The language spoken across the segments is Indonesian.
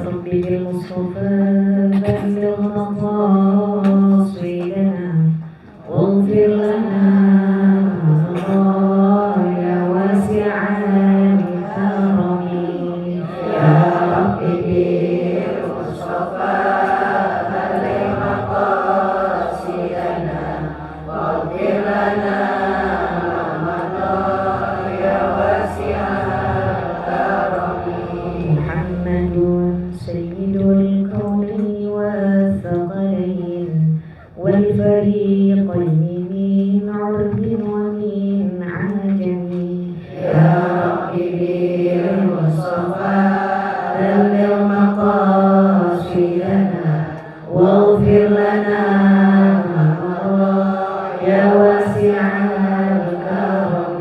رب بالمصطفى بلغ مقاصدنا واغفر لنا يا واسع الكرم يا رب بالمصطفى بلغ مقاصدنا واغفر لنا يا واسع الكرم محمد سيد الكونين والثقلين والفريقين من عرب ومن عجم يا رب بالمصطفى بلغ مقاصدنا واغفر لنا يا واسع الكرم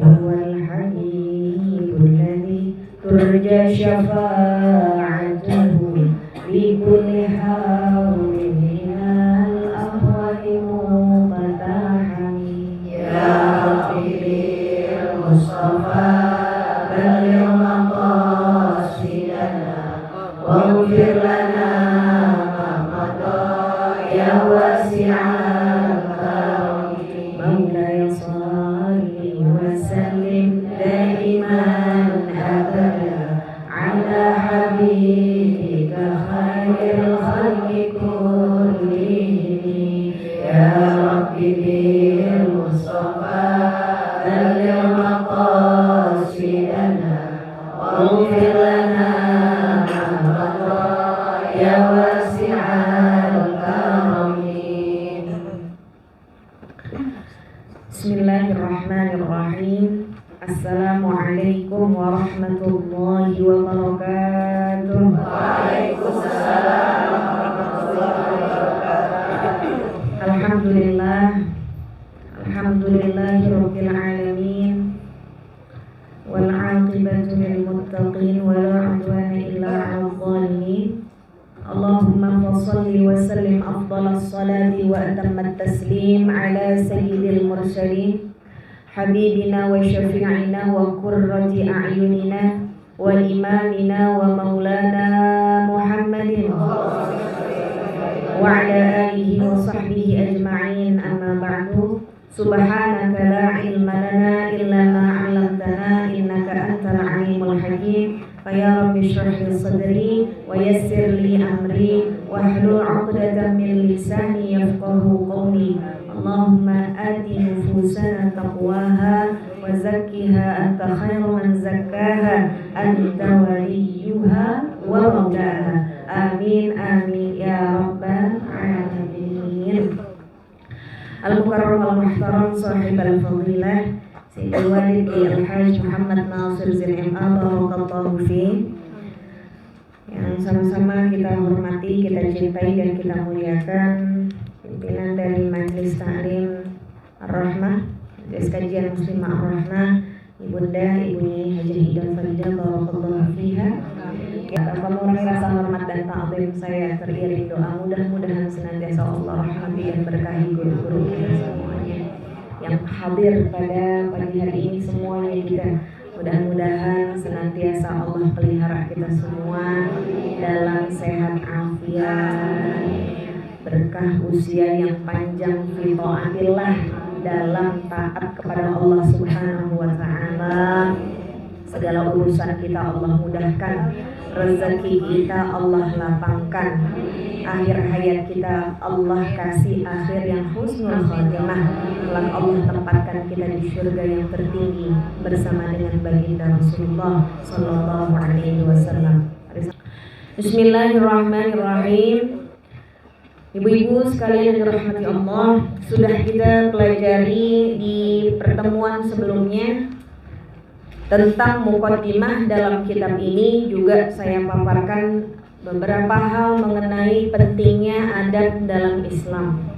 هو الحبيب الذي ترجى شفاعته بكل حول من الأهوال مقتحم يا رب بالمصطفى بلغ مقاصدنا واغفر لنا ما مضى يا واسع الكرم مولاي صل وسلم دائما أبدا على حبيبك خير الخلق كلهم يا رب بالمصطفى بلغ مقاصدنا واغفر لنا ما مضى يا واسع الكرم Bismillahirrahmanirrahim. Assalamualaikum warahmatullahi wabarakatuh. Waalaikumsalam warahmatullahi wabarakatuh. Alhamdulillahirabbil alamin. Wal 'aqibatu lil muttaqin wa la 'udwana illa 'alal zalimin. Allahumma shalli wa sallim afdalas salati wa atammat taslim ala sayyidil mursalin habibina wa syafi'ina wa qurrati a'yunina wa imamina wa maulana Muhammadin wa ala alihi wa sahbihi ajma'in amma ba'du subhanaka la ilma lana illa ma 'allamtana innaka antal alimul hakim ya rabbi shrah li sadri wa yassir li amri wahlul 'uqdatam min lisani yafqahu qawli Allahumma ati nufusana taqwaha wa zakkiha anta khairu man zakkaha anta waliyuha wa maulaha amin amin ya rabbal alamin. Al-Mukarram al-Muhtaram sahib al-fadilah Sayyidul Walid Al-Hajj Muhammad Nasir Zin MA Barakallahu fi, yang sama-sama kita hormati, kita cintai dan kita muliakan pimpinan dari Majelis Ta'lim Ar-Rahmah, Majelis Kajian Muslimah Ar-Rahmah, Ibunda Ibu Nyai Hajah Ida Faridah Barakallahu fiha. Tanpa mengurangi rasa hormat dan ta'zim saya teriring doa mudah-mudahan senantiasa Allah rahmati dan berkahi guru-guru kita semuanya yang hadir pada pagi hari ini semuanya kita. Mudah-mudahan senantiasa Allah pelihara kita semua dalam sehat afiat, berkah usia yang panjang fi taatillah, dalam taat kepada Allah Subhanahu wa taala. Segala urusan kita Allah mudahkan, rezeki kita Allah lapangkan, akhir hayat kita Allah kasih akhir yang husnul khatimah, kelak Allah tempatkan kita di surga yang tertinggi bersama dengan baginda Rasulullah sallallahu alaihi wasallam. Bismillahirrahmanirrahim. Ibu-ibu sekalian yang dirahmati Allah, sudah kita pelajari di pertemuan sebelumnya tentang muqaddimah dalam kitab ini. Juga saya paparkan beberapa hal mengenai pentingnya adab dalam Islam.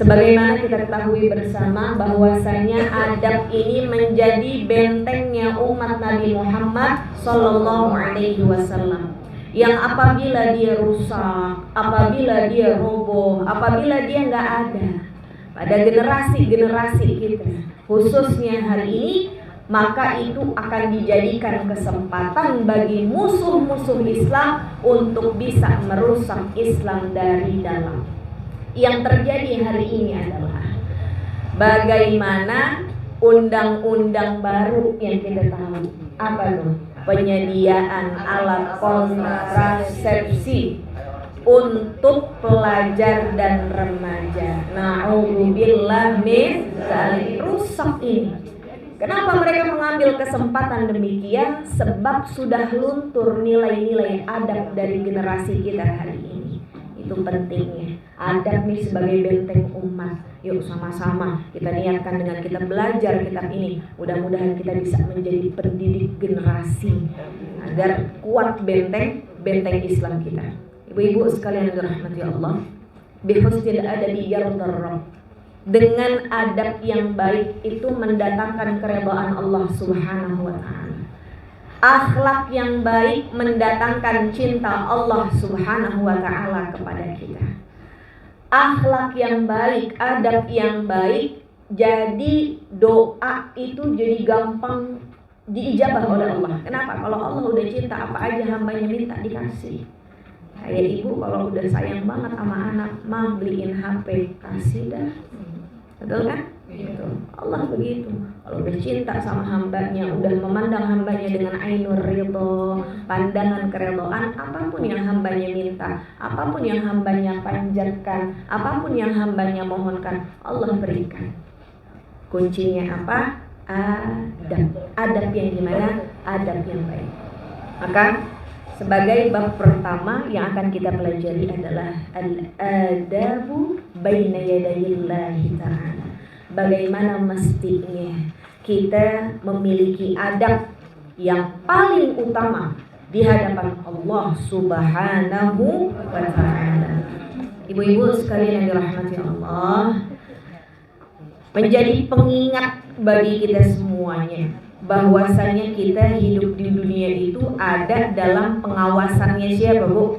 Sebagaimana kita ketahui bersama bahwasanya adab ini menjadi bentengnya umat Nabi Muhammad sallallahu alaihi wasallam, yang apabila dia rusak, apabila dia roboh, apabila dia nggak ada pada generasi-generasi kita, khususnya hari ini maka itu akan dijadikan kesempatan bagi musuh-musuh Islam untuk bisa merusak Islam dari dalam. Yang terjadi hari ini adalah bagaimana undang-undang baru yang kita tahu. Apa tuh? Penyediaan alat kontrasepsi untuk pelajar dan remaja. Na'udzubillah min dzalik. Rusak ini. Kenapa mereka mengambil kesempatan demikian? Sebab sudah luntur nilai-nilai adab dari generasi kita hari ini. Itu pentingnya. Adab nih sebagai benteng umat. Yuk sama-sama kita niatkan dengan kita belajar kitab ini. Mudah-mudahan kita bisa menjadi pendidik generasi agar kuat benteng Islam kita. Ibu-ibu sekalian yang dirahmati Allah, bihusnil adabi yardar Rabb. Dengan adab yang baik itu mendatangkan keridhaan Allah Subhanahu wa taala. Akhlak yang baik mendatangkan cinta Allah Subhanahu wa taala kepada kita. Akhlak yang baik, adab yang baik, jadi doa itu jadi gampang diijabah oleh Allah. Kenapa? Kalau Allah udah cinta, apa aja hambanya minta dikasih. Kayak ibu kalau udah sayang banget sama anak, mah beliin HP, kasih dah. Betul kan? Gitu. Allah begitu. Kalau udah cinta sama hambanya, udah memandang hambanya dengan ainur ridho, pandangan keridhaan, apapun yang hambanya minta, apapun yang hambanya panjatkan, apapun yang hambanya mohonkan, Allah berikan. Kuncinya apa? Adab. Adab yang gimana? Adab yang baik. Maka sebagai bab pertama yang akan kita pelajari adalah al-adabu baina yadayillahi ta'ala. Bagaimana mestinya kita memiliki adab yang paling utama di hadapan Allah Subhanahu wa ta'ala. Ibu-ibu sekalian yang dirahmati Allah, menjadi pengingat bagi kita semuanya bahwasanya kita hidup di dunia itu ada dalam pengawasannya siapa, Bu?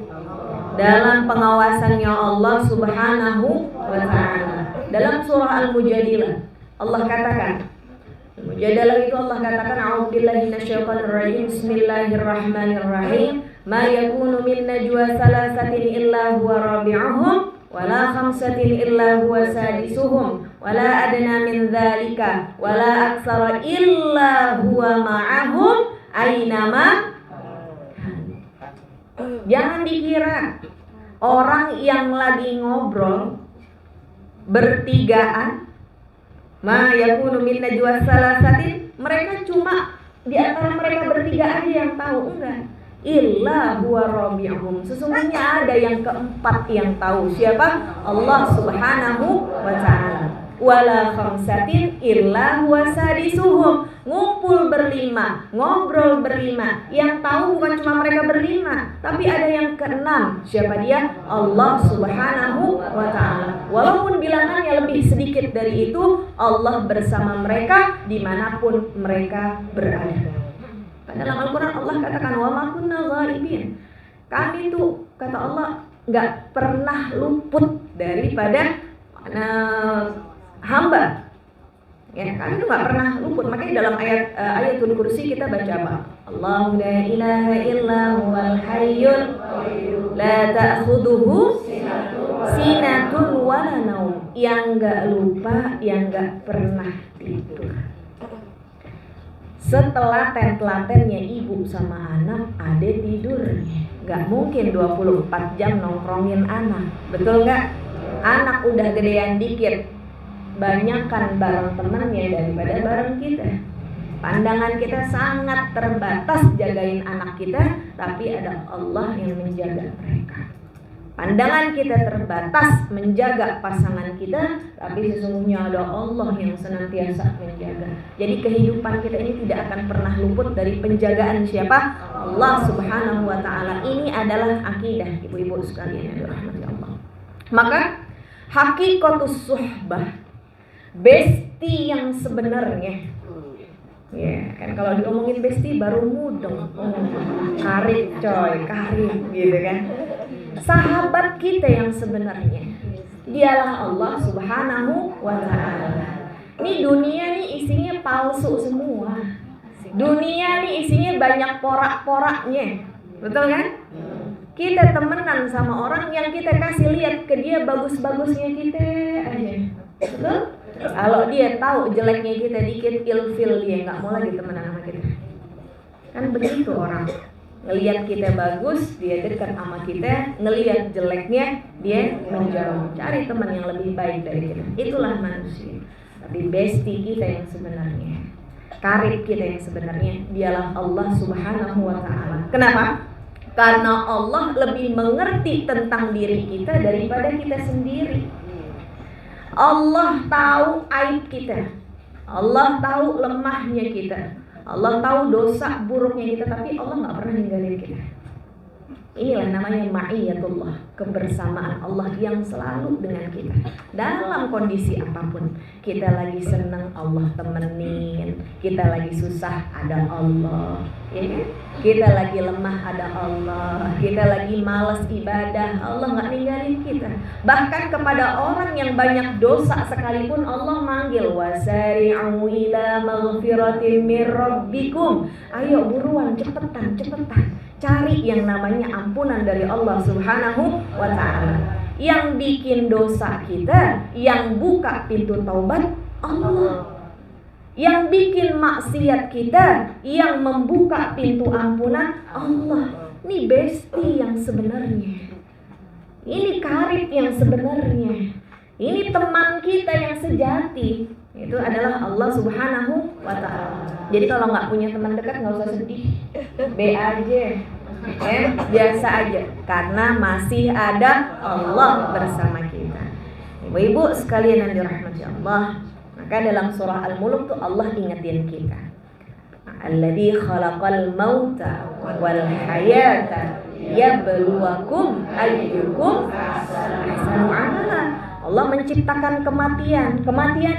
Dalam pengawasannya Allah Subhanahu wa ta'ala. Dalam surah Al-Mujadilah Allah katakan, Al-Mujadilah itu Allah katakan, a'udzubillahi minasyaitonir rajim, bismillahirrahmanirrahim, ma yakunu min najwa salasatin illa huwa rabi'uhum wala khamsatin illa huwa sadisuhum wala adna min dzalika wala aktsara illa huwa ma'ahum ainama. Jangan dikira orang yang lagi ngobrol bertigaan, ma yakunu min najwa salasatin, mereka cuma di antara mereka bertiga aja yang tahu. Enggak. Illa huwa rabi'uhum, sesungguhnya ada yang keempat yang tahu. Siapa? Allah Subhanahu wa ta'ala. Wala khamsatin illa huwa sadisuhum, ngumpul berlima, ngobrol berlima, yang tahu bukan cuma mereka berlima, tapi ada yang keenam. Siapa dia? Allah Subhanahu wa ta'ala. Walaupun bilangannya lebih sedikit dari itu, Allah bersama mereka dimanapun mereka berada. Dalam Al-Quran Allah katakan, wa ma kunna ghaibin, kami tuh kata Allah gak pernah luput daripada hamba. Ya, kami tuh gak pernah luput. Makanya dalam ayatul kursi kita baca apa? Allahu la ilaha illa huwal hayyul la ta'khudhuhu sinatun wala naum, yang gak lupa, yang gak pernah tidur. Setelah telatennya ibu sama anak, ada tidurnya. Gak mungkin 24 jam nongkrongin anak. Betul gak? Anak udah gedean dikit, banyakkan bareng temannya daripada bareng kita. Pandangan kita sangat terbatas jagain anak kita, tapi ada Allah yang menjaga mereka. Pandangan kita terbatas menjaga pasangan kita, tapi sesungguhnya ada Allah yang senantiasa menjaga. Jadi kehidupan kita ini tidak akan pernah luput dari penjagaan siapa? Allah Subhanahu wa ta'ala. Ini adalah akidah ibu-ibu sekalian yang dirahmati Allah. Maka hakikatus suhbah, besti yang sebenarnya. Ya, kan kalau diomongin besti baru mudeng. Karib coy, karib gitu kan. Sahabat kita yang sebenarnya dialah Allah Subhanahu wa ta'ala. Ini dunia nih isinya palsu semua. Dunia nih isinya banyak porak-poraknya, betul kan? Kita temenan sama orang yang kita kasih lihat ke dia bagus-bagusnya kita aja, betul? Kalau dia tahu jeleknya kita dikit, ilfil dia nggak mau lagi temenan sama kita. Kan begitu orang. Ngelihat kita bagus, dia dekat sama kita. Ngelihat jeleknya, dia menjauh. Cari teman yang lebih baik dari kita. Itulah manusia. Tapi bestie kita yang sebenarnya, karib kita yang sebenarnya, dialah Allah Subhanahu wa Ta'ala. Kenapa? Karena Allah lebih mengerti tentang diri kita daripada kita sendiri. Allah tahu aib kita, Allah tahu lemahnya kita, Allah tahu dosa buruknya kita, tapi Allah gak pernah ninggalin kita. Inilah namanya ma'iyatullah, kebersamaan Allah yang selalu dengan kita. Dalam kondisi apapun, kita lagi senang Allah temenin, kita lagi susah ada Allah, ya kan? Kita lagi lemah ada Allah, kita lagi malas ibadah, Allah gak ninggalin kita. Bahkan kepada orang yang banyak dosa sekalipun Allah manggil, wasari'u ila maghfiratin min rabbikum. Ayo buruan, cepetan cari yang namanya ampunan dari Allah Subhanahu wa Ta'ala. Yang bikin dosa kita, yang buka pintu taubat Allah. Yang bikin maksiat kita, yang membuka pintu ampunan Allah. Ini bestie yang sebenarnya, ini karib yang sebenarnya, ini teman kita yang sejati. Itu adalah Allah Subhanahu wa Ta'ala. Jadi kalau nggak punya teman dekat nggak usah sedih, be aja, biasa aja, karena masih ada Allah bersama kita. Ibu-ibu sekalian yang dirahmati Allah, maka dalam surah Al-Mulk tuh Allah ingetin kita, alladzi khalaqal mauta wal hayata yabluwakum ayyukum ahsanu amala. Allah menciptakan kematian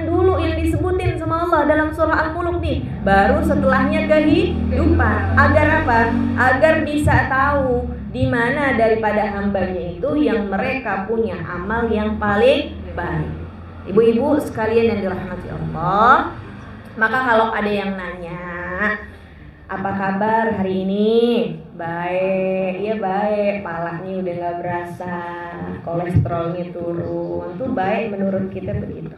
dulu yang disebutin sama Allah dalam surah Al-Mulk nih. Baru setelahnya kehidupan. Agar apa? Agar bisa tahu di mana daripada hambanya itu yang mereka punya amal yang paling baik. Ibu-ibu sekalian yang dirahmati Allah, maka kalau ada yang nanya, apa kabar hari ini? Baik, ya baik. Palanya udah gak berasa, kolesterolnya turun, tuh baik menurut kita begitu.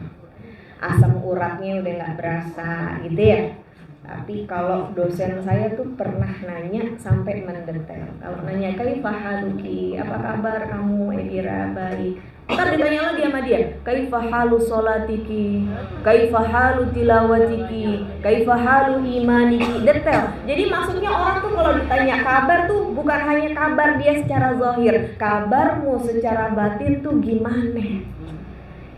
Asam uratnya udah gak berasa, gitu ya. Tapi kalau dosen saya tuh pernah nanya sampai mendetail. Kalau nanya kaifa haluki, apa kabar kamu Edira? Baik. Ntar ditanya lagi sama dia, kaifa halu sholatiki, kaifa halu tilawatiki, kaifa halu imaniki, detail. Jadi maksudnya orang tuh kalau ditanya kabar tuh bukan hanya kabar dia secara zahir, kabarmu secara batin tuh gimana?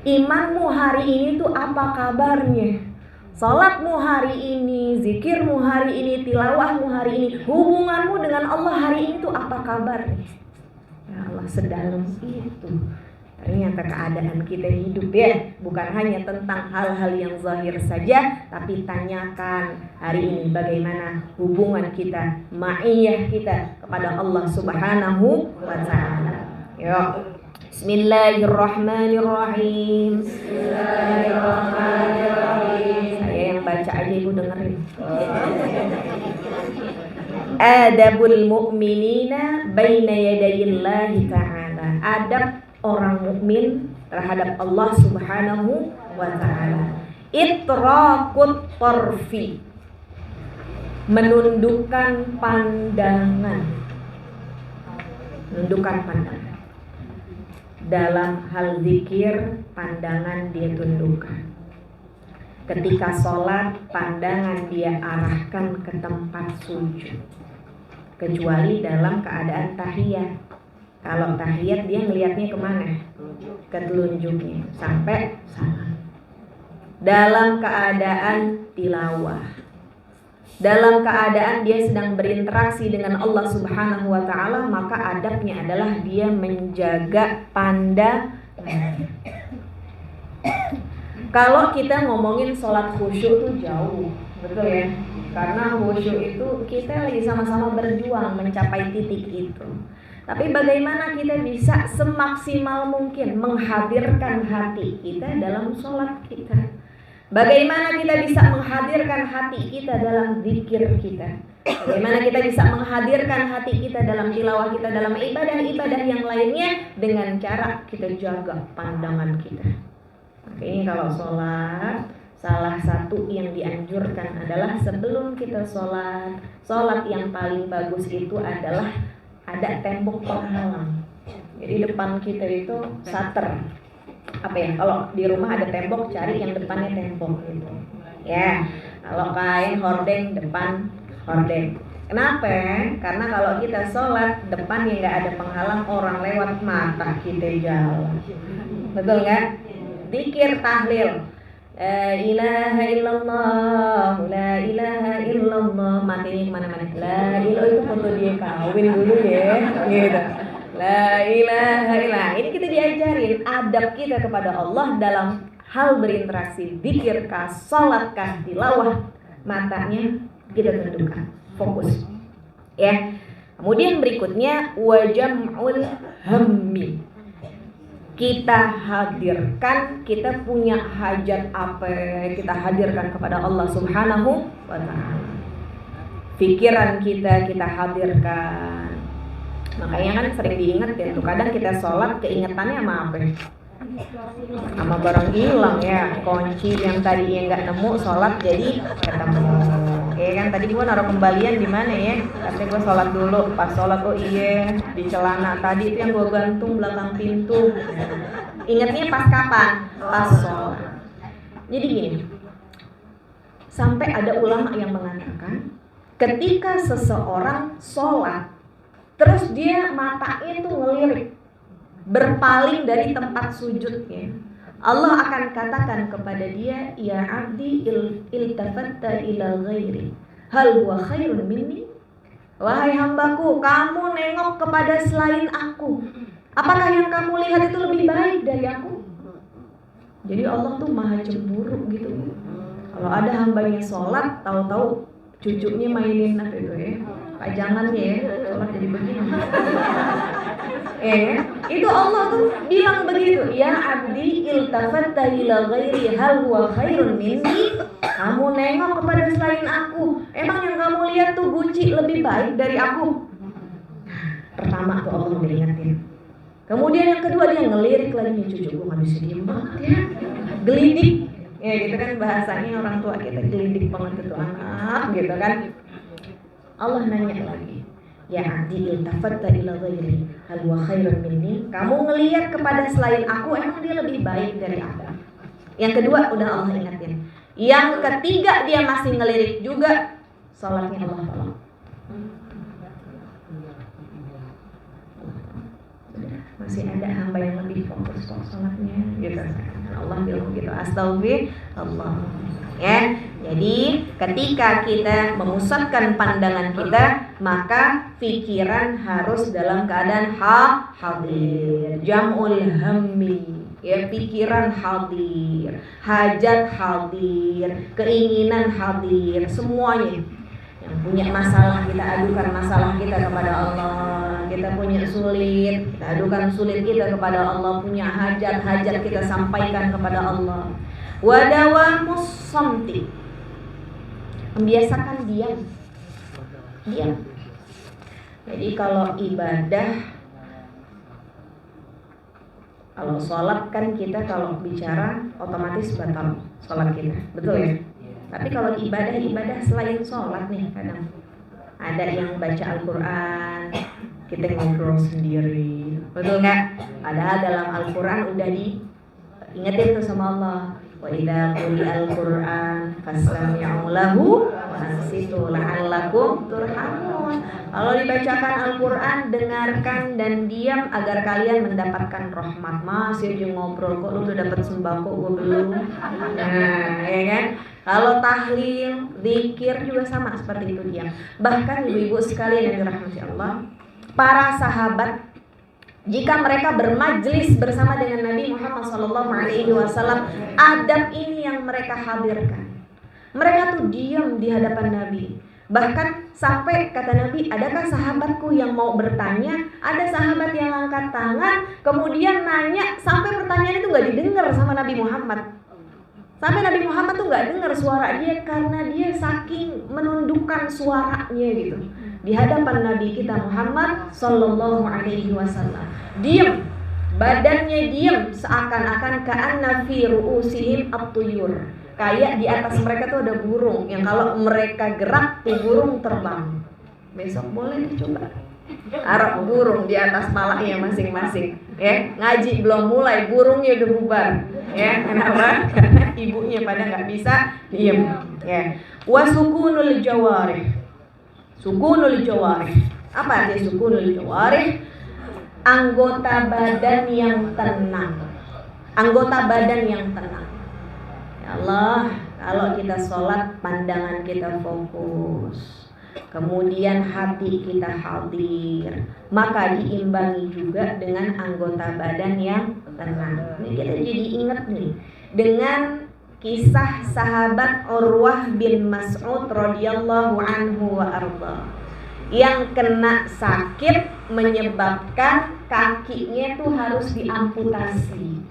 Imanmu hari ini tuh apa kabarnya? Salatmu hari ini, zikirmu hari ini, tilawahmu hari ini, hubunganmu dengan Allah hari ini tuh apa kabarnya? Ya Allah, sedalam itu ternyata keadaan kita hidup ya. Bukan hanya tentang hal-hal yang zahir saja, tapi tanyakan hari ini bagaimana hubungan kita, ma'iyah kita kepada Allah Subhanahu wa Ta'ala. Yuk, Bismillahirrahmanirrahim. Bismillahirrahmanirrahim. Saya yang baca aja ibu dengerin. Adabul mu'minina baina yadayillahi ta'ala. Adab orang mukmin terhadap Allah Subhanahu wa Ta'ala. Itraqut tarfi, menundukkan pandangan. Menundukkan pandangan. Dalam hal zikir, pandangan dia tundukkan. Ketika sholat, pandangan dia arahkan ke tempat sujud. Kecuali dalam keadaan tahiyat. Kalau tahiyat dia ngelihatnya kemana? Ke telunjuknya sampai salam. Dalam keadaan tilawah, dalam keadaan dia sedang berinteraksi dengan Allah Subhanahu wa Ta'ala, maka adabnya adalah dia menjaga pandangan. Kalau kita ngomongin sholat khusyuk tuh jauh, betul ya? Karena khusyuk itu kita lagi sama-sama berjuang mencapai titik itu. Tapi bagaimana kita bisa semaksimal mungkin menghadirkan hati kita dalam sholat kita. Bagaimana kita bisa menghadirkan hati kita dalam zikir kita? Bagaimana kita bisa menghadirkan hati kita dalam tilawah kita, dalam ibadah-ibadah yang lainnya, dengan cara kita jaga pandangan kita. Makanya kalau sholat, salah satu yang dianjurkan adalah sebelum kita sholat yang paling bagus itu adalah ada tembok penghalang. Jadi depan kita itu shutter. Kalau di rumah ada tembok, cari yang depannya tembok gitu. Ya, kalau kain hordeng, depan hordeng. Kenapa? Karena kalau kita sholat depannya nggak ada penghalang, orang lewat mata kita jalan. Betul nggak? Zikir tahlil. La ilaha illallah, la ilaha illallah. Matinya kemana-mana. La ilaha itu foto dia kawin dulu ya, gitu. La ilaha illallah. Ini kita diajarin adab kita kepada Allah dalam hal berinteraksi, zikir kah, salat kah, tilawah, matanya kita tentukan, fokus. Ya. Kemudian berikutnya wajam'ul hammi. Kita hadirkan, kita punya hajat apa, kita hadirkan kepada Allah Subhanahu wa ta'ala. Pikiran kita hadirkan. Makanya kan sering diingetin tuh, kadang kita sholat keingetannya sama apa? Sama barang hilang ya, kunci yang tadinya nggak nemu, sholat jadi ketemu. Ya kan tadi gua naruh kembalian di mana ya? Katanya gua sholat dulu, pas sholat oh iya di celana tadi itu yang gua gantung belakang pintu. Ingatnya pas kapan? Pas sholat. Jadi gini, sampai ada ulama yang mengatakan ketika seseorang sholat terus dia matanya tuh ngelirik, berpaling dari tempat sujudnya, Allah akan katakan kepada dia, ya abdi iltafatta ila ghairi hal huwa khairun minni. Wahai hambaku, kamu nengok kepada selain aku, apakah yang kamu lihat itu lebih baik dari aku? Jadi Allah tuh maha cemburu gitu. Kalau ada hambanya sholat, tahu-tahu cucunya mainin apa itu ya, pajangannya ya, sholat jadi begini. Itu Allah tuh bilang begitu, ya abdi iltafatta ila ghairi hal huwa khairun minni. Kamu nengok kepada selain aku, emang yang kamu lihat tuh Gucci lebih baik dari aku? Pertama tuh Allah ngeliatin. Kemudian yang kedua dia ngelirik lagi, cucu gue gak bisa diem banget ya, gelidik. Ya gitu kan bahasanya orang tua kita, gelidik banget itu anak gitu kan. Allah nanya lagi, ya abdi iltafatta ila ghairi hal huwa khairun minni. Kamu ngelihat kepada selain aku, emang dia lebih baik dari aku? Yang kedua udah Allah ingatin. Yang ketiga dia masih ngelirik juga, salatnya Allah tolong. Masih ada hamba yang lebih fokus kok salatnya gitu. Allah bilang gitu, astagfirullah. Ya, jadi ketika kita memusatkan pandangan kita, maka pikiran harus dalam keadaan hadir. Jam'ul hammi, ya, pikiran hadir, hajat hadir, keinginan hadir, semuanya. Yang punya masalah kita adukan masalah kita kepada Allah. Kita punya sulit, kita adukan sulit kita kepada Allah. Punya hajat kita sampaikan kepada Allah. Wadawamus samti, membiasakan diam. Jadi kalau ibadah, kalau sholat kan kita kalau bicara otomatis batal sholat kita, betul ya? Tapi kalau ibadah selain sholat nih, kadang ada yang baca Al-Quran, kita ngobrol sendiri, betul nggak? Padahal dalam Al-Quran udah diingetin tuh sama Allah, wa idza quri'al Qur'an fastami'u lahu wa ansitu la'allakum turhamun. Kalau dibacakan Al-Quran, dengarkan dan diam agar kalian mendapatkan rahmat. Masih aja ngobrol, kok lu udah dapat sembako, gue belum. Nah, ya kan? Kalau tahlil, zikir juga sama seperti itu diam. Bahkan ibu-ibu sekalian yang dirahmati Allah, para sahabat jika mereka bermajlis bersama dengan Nabi Muhammad SAW, adab ini yang mereka hadirkan. Mereka tuh diam di hadapan Nabi. Bahkan sampai kata Nabi, adakah sahabatku yang mau bertanya? Ada sahabat yang angkat tangan, kemudian nanya, sampai pertanyaan itu gak didengar sama Nabi Muhammad. Sampai Nabi Muhammad tuh nggak dengar suara dia karena dia saking menundukkan suaranya gitu di hadapan Nabi kita Muhammad Sallallahu Alaihi Wasallam. Diam, badannya diam, seakan-akan ka'anna fi ru'usihim at-tuyur. Kayak di atas mereka tuh ada burung yang kalau mereka gerak tuh burung terbang. Besok boleh dicoba. Arab burung di atas palanya masing-masing, ya. Ngaji belum mulai, burungnya udah bubar, ya. Kenapa? Karena ibunya pada nggak bisa diem, ya. Wasukunul jawarih. Sukunul jawarih. Apa artinya sukunul jawarih? Anggota badan yang tenang. Anggota badan yang tenang. Ya Allah, kalau kita sholat pandangan kita fokus, kemudian hati kita hadir, maka diimbangi juga dengan anggota badan yang tenang. Ini kita jadi ingat nih dengan kisah sahabat Urwah bin Mas'ud radhiyallahu anhu wa arda, yang kena sakit menyebabkan kakinya tuh harus diamputasi.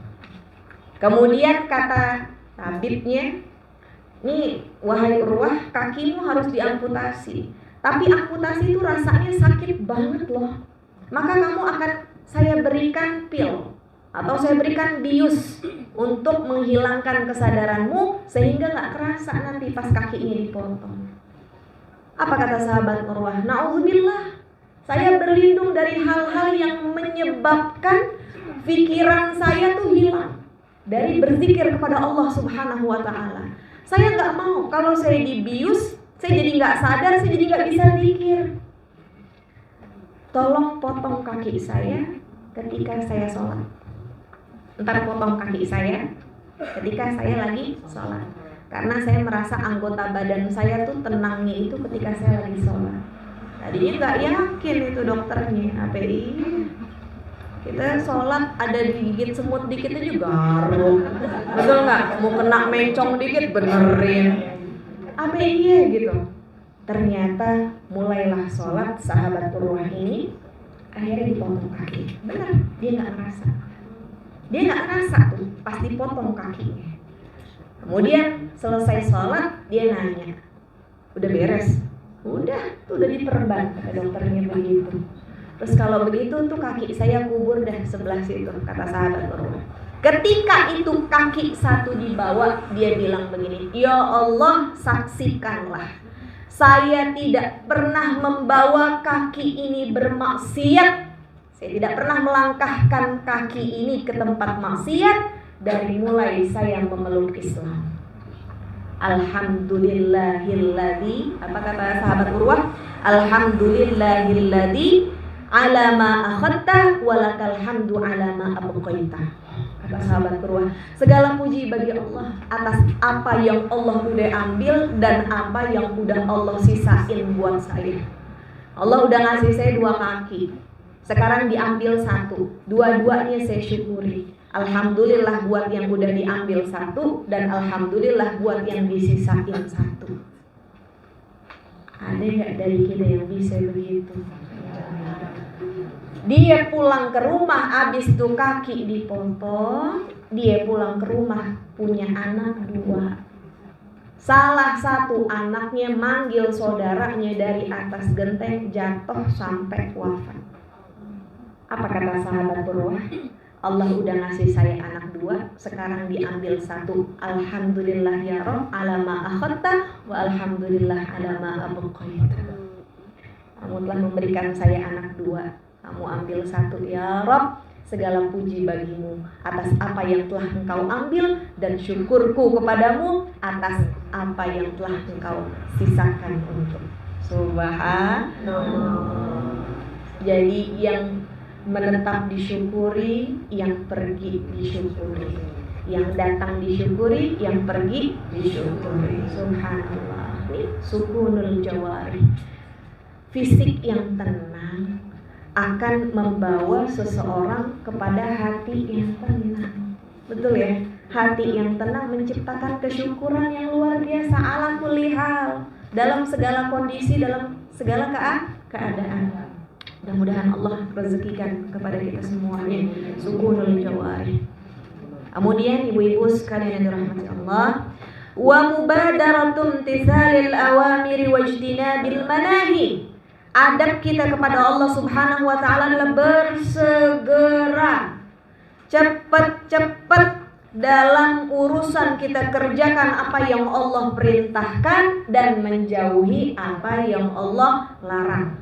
Kemudian kata tabibnya, nih wahai Urwah, kakimu harus diamputasi. Tapi amputasi itu rasanya sakit banget loh. Maka kamu akan saya berikan pil atau saya berikan bius untuk menghilangkan kesadaranmu sehingga gak kerasa nanti pas kakinya dipotong. Apa kata sahabat Urwah? Na'udzubillah, saya berlindung dari hal-hal yang menyebabkan pikiran saya tuh hilang dari berzikir kepada Allah Subhanahu wa ta'ala. Saya gak mau kalau saya dibius, saya jadi gak sadar, saya jadi gak bisa zikir. Tolong potong kaki saya ketika saya sholat. Ntar potong kaki saya ketika saya lagi sholat. Karena saya merasa anggota badan saya tuh tenangnya itu ketika saya lagi sholat. Tadinya gak yakin itu dokternya, API. Kita sholat ada digigit semut dikit aja garuk. Betul gak? Mau kena mencong dikit benerin. Apa iya gitu. Ternyata mulailah sholat sahabat Urwah ini akhirnya dipotong kaki. Benar, dia gak ngerasa. Dia gak ngerasa tuh pas dipotong kakinya. Kemudian selesai sholat dia nanya, udah beres? Udah, tuh udah diperban, kata dokternya begitu. Terus kalau begitu tuh kaki saya kubur dah sebelah situ, kata sahabat Urwah. Ketika itu kaki satu dibawa, dia bilang begini, ya Allah, saksikanlah, saya tidak pernah membawa kaki ini bermaksiat. Saya tidak pernah melangkahkan kaki ini ke tempat maksiat dari mulai saya memeluk Islam. Alhamdulillahilladzi, apa kata sahabat Urwah? Alhamdulillahilladzi ala ma akhadta walakal hamdu ala ma abqaita. Kata sahabat Urwah, segala puji bagi Allah atas apa yang Allah udah ambil dan apa yang udah Allah sisain buat saya. Allah udah ngasih saya 2 kaki, sekarang diambil 1, dua-duanya saya syukuri. Alhamdulillah buat yang udah diambil 1 dan alhamdulillah buat yang disisain 1. Ada gak dari kita yang bisa begitu? Dia pulang ke rumah abis tuh kaki dipotong, dia pulang ke rumah punya anak 2. Salah satu anaknya manggil saudaranya dari atas genteng, jatuh sampai wafat. Apa kata sahabat Urwah? Allah udah ngasih saya anak 2, sekarang diambil 1. Alhamdulillah ya Rabb ala ma akhadta wa alhamdulillah ala ma abqaita. Kamu telah memberikan saya anak 2, kamu ambil 1 ya Rabb, segala puji bagimu atas apa yang telah engkau ambil dan syukurku kepadamu atas apa yang telah engkau sisakan untuk. Subhanallah. Jadi yang menetap disyukuri, yang pergi disyukuri, yang datang disyukuri, yang pergi disyukuri. Subhanallah. Ini sukunul jawari. Fisik yang tenang akan membawa seseorang kepada hati yang tenang. Betul ya? Hati yang tenang menciptakan kesyukuran yang luar biasa ala kulli hal, dalam segala kondisi, dalam segala keadaan. Mudah-mudahan Allah rezekikan kepada kita semuanya sukunul jawari. Kemudian ibu-ibu sekalian yang dirahmati Allah, wa mubadaratun tisalil awamiri wajtinabil manahi. Adab kita kepada Allah Subhanahu wa taala adalah bersegera, cepat-cepat dalam urusan kita kerjakan apa yang Allah perintahkan dan menjauhi apa yang Allah larang.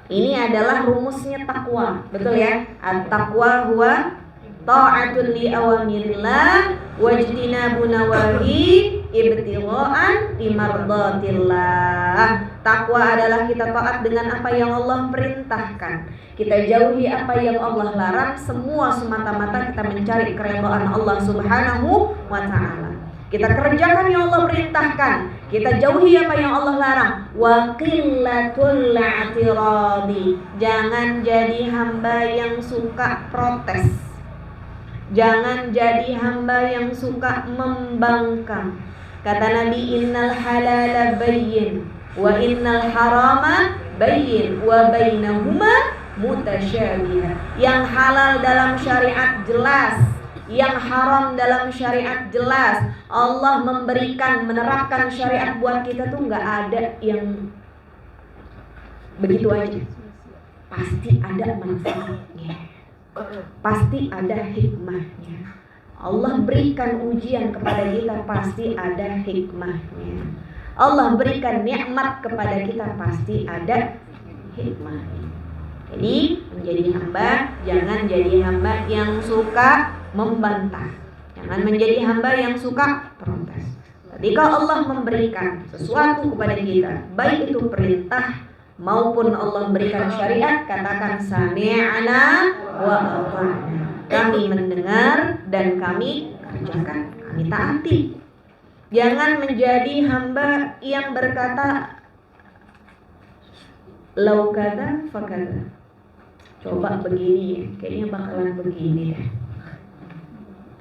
Ini adalah rumusnya takwa, betul ya? At-taqwa huwa ta'atun li awamirillah wajtinabu nawahi ibtigha'an limardatillah. Takwa adalah kita taat dengan apa yang Allah perintahkan, kita jauhi apa yang Allah larang, semua semata-mata kita mencari keridhaan Allah Subhanahu wa ta'ala. Kita kerjakan yang Allah perintahkan, kita jauhi apa yang Allah larang. Wa qillatul i'tiradi. Jangan jadi hamba yang suka protes. Jangan jadi hamba yang suka membangkang. Kata Nabi, innal halala bayyin wa innal harama bayyin wa bainahuma mutasyabih. Yang halal dalam syariat jelas, yang haram dalam syariat jelas. Allah menerapkan syariat buat kita tuh nggak ada yang begitu aja. Pasti ada manfaatnya, pasti ada hikmahnya. Allah berikan ujian kepada kita, pasti ada hikmahnya. Allah berikan nikmat kepada kita, pasti ada hikmahnya. Jadi menjadi hamba, jangan jadi hamba yang suka membantah, jangan menjadi hamba yang suka protes. Ketika Allah memberikan sesuatu kepada kita, baik itu perintah maupun Allah berikan syariat, katakan sami'na wa ata'na. Kami mendengar dan kami kerjakan, kami taati. Jangan menjadi hamba yang berkata lau kada fakada. Coba begini, kayaknya bakalan begini deh.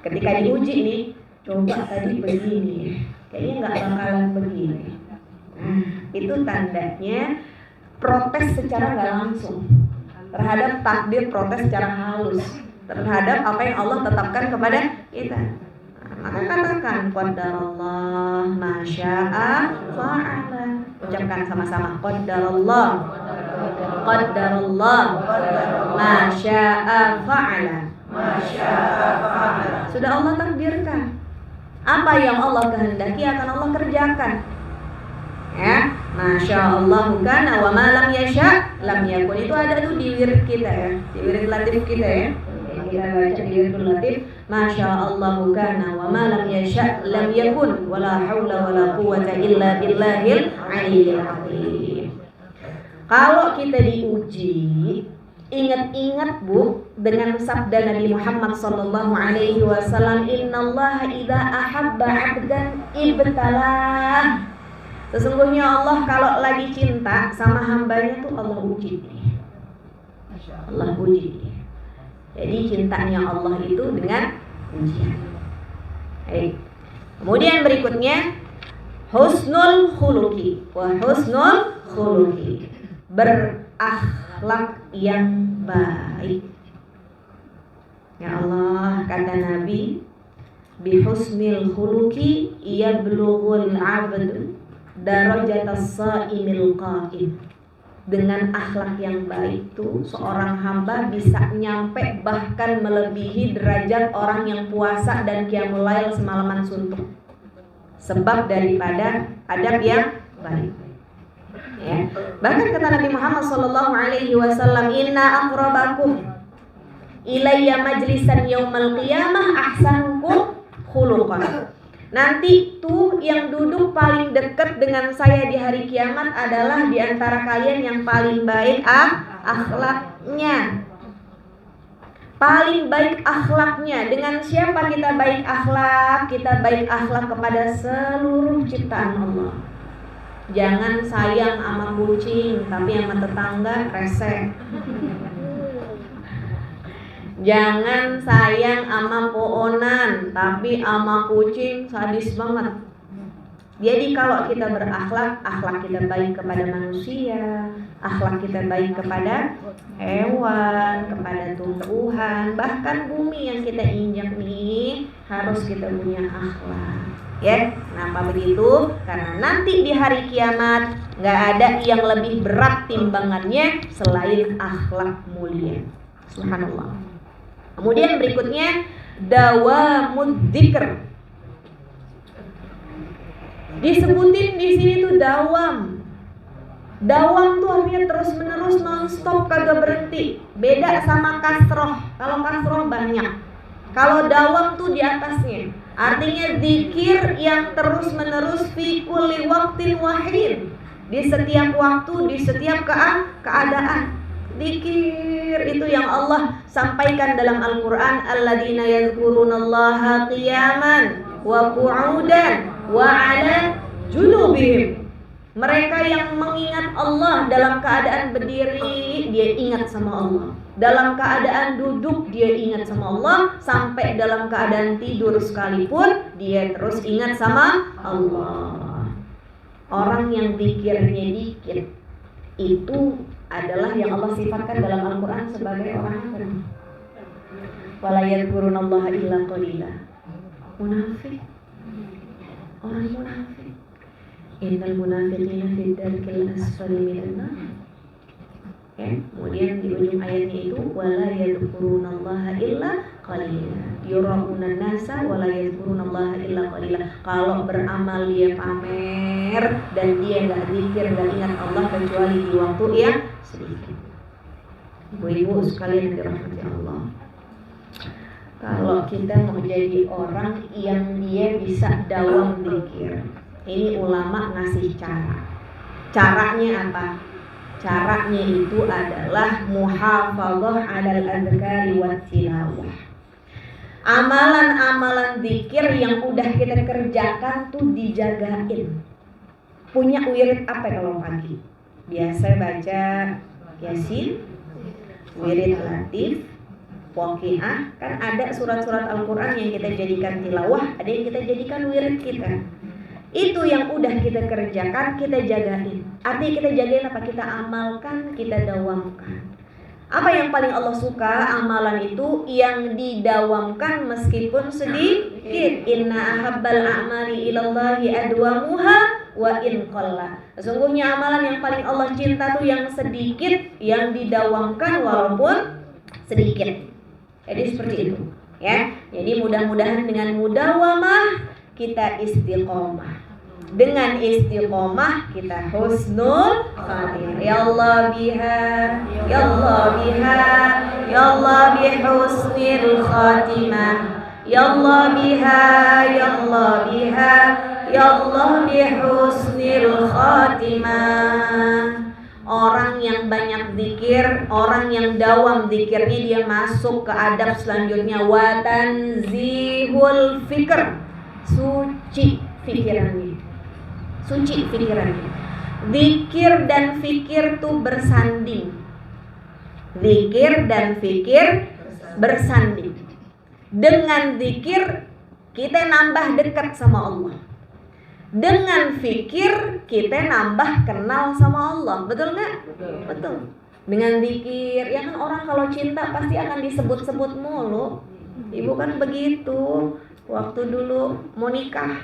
Ketika diuji nih, coba tadi begini, kayaknya nggak bakalan begini. Nah, itu tandanya protes secara nggak langsung terhadap takdir, protes secara halus terhadap apa yang Allah tetapkan kepada kita. Maka katakan qadarallah ma syaa fa'ala. Ucapkan sama-sama qadarallah. Qadarallah ma syaa fa'ala. Sudah Allah takdirkan. Apa yang Allah kehendaki akan Allah kerjakan. Ya, Masya Allah kana wa ma lam yasha lam yakun. Itu ada tuh di wirid kita ya, di wirid latif kita ya. Kita baca di wirid latif, Masya Allah kana wa ma lam yasha lam yakun wala haula wala quwwata illa billahil aliyyil azim. Kalau kita diuji, ingat-ingat Bu dengan sabda Nabi Muhammad sallallahu alaihi wasallam, innallaha idza ahabba 'abdan ibtalah. Sesungguhnya Allah kalau lagi cinta sama hambanya tuh Allah uji dia. Allah uji dia. Jadi cintanya Allah itu dengan ujian. Kemudian berikutnya husnul khuluqi. Wa husnul khuluqi, berakhlak yang baik. Ya Allah, kata Nabi, bi husnil khuluqi yablughul 'abdu darajatas shaimil qa'im. Dengan akhlak yang baik tuh seorang hamba bisa nyampe bahkan melebihi derajat orang yang puasa dan qiyamul lail semalaman suntuk. Sebab daripada adab yang baik. Ya. Bahkan kata Nabi Muhammad sallallahu alaihi wasallam, inna aqrabakum ilayya majlisan yaumal qiyamah ahsanukum khuluqan. Nanti tuh yang duduk paling dekat dengan saya di hari kiamat adalah di antara kalian yang paling baik akhlaknya. Paling baik akhlaknya. Dengan siapa kita baik akhlak? Kita baik akhlak kepada seluruh ciptaan Allah. Jangan sayang sama kucing tapi sama tetangga rese. Jangan sayang sama poonan tapi sama kucing sadis banget. Jadi kalau kita berakhlak, akhlak kita baik kepada manusia, akhlak kita baik kepada hewan, kepada tumbuhan, bahkan bumi yang kita injak nih harus kita punya akhlak. Ya, kenapa begitu? Karena nanti di hari kiamat nggak ada yang lebih berat timbangannya selain akhlak mulia. Subhanallah. Kemudian berikutnya dawamud dzikr. Disebutin di sini tuh dawam. Dawam tuh artinya terus menerus, non-stop, kagak berhenti. Beda sama kasroh. Kalau kasroh banyak. Kalau dawam tuh di atasnya. Artinya zikir yang terus menerus fi kulli waqtin wahid. Di setiap waktu, di setiap keadaan. Zikir itu yang Allah sampaikan dalam Al-Quran. Alladzina yadhkurunallaha qiyaman wa qu'udan wa 'ala junubihim. Mereka yang mengingat Allah dalam keadaan berdiri, dia ingat sama Allah. Dalam keadaan duduk, dia ingat sama Allah. Sampai dalam keadaan tidur sekalipun, dia terus ingat sama Allah. Orang yang zikirnya dikit itu adalah yang Allah sifatkan dalam Al-Quran sebagai orang kafir. Wala yadhkurunallaha illa qalila. Munafik. Orang munafik. Innal munafiqina fi darkil asfali minan nar. Ya, kemudian di ujung ayatnya itu wala yadhkurunallaha illa qalila. Yura'unan nasa wala yadhkurunallaha illa qalila. Kalau beramal dia pamer dan dia enggak zikir, enggak ingat Allah kecuali di waktu yang sedikit. Ibu-ibu sekalian dirahmati Allah. Kalau kita mau jadi orang yang dia bisa dawam zikir, ini ulama ngasih cara. Caranya apa? Caranya itu adalah muhafadzah 'alal adhkari wat tilawah. Amalan-amalan zikir yang udah kita kerjakan tuh dijagain. Punya wirid apa kalau pagi? Biasa baca Yasin, wirid Latif, Waqiah. Kan ada surat-surat Al-Quran yang kita jadikan tilawah, ada yang kita jadikan wirid kita. Itu yang udah kita kerjakan, kita jagain. Artinya kita jagain apa? Kita amalkan, kita dawamkan. Apa yang paling Allah suka? Amalan itu yang didawamkan meskipun sedikit. Inna ahabbal a'mali ilallahi adwamuha wa in qalla. Sesungguhnya amalan yang paling Allah cinta tuh yang sedikit, yang didawamkan walaupun sedikit. Jadi seperti itu, ya. Jadi mudah-mudahan dengan mudawamah kita istiqomah. Dengan istiqomah kita husnul khatimah. Ya Allah biha, ya Allah biha, ya Allah bihusnil khatimah. Ya Allah biha, ya Allah biha, ya Allah bihusnil khatimah. Orang yang banyak zikir, orang yang dawam zikirnya, dia masuk ke adab selanjutnya. Wa tanzihul fikr, suci pikirannya. Suci pikirannya. Zikir dan fikir tuh bersanding. Zikir dan fikir bersanding. Dengan zikir kita nambah dekat sama Allah. Dengan fikir kita nambah kenal sama Allah. Betul nggak? Betul. Dengan zikir, ya kan orang kalau cinta pasti akan disebut-sebut mulu. Ibu kan begitu. Waktu dulu mau nikah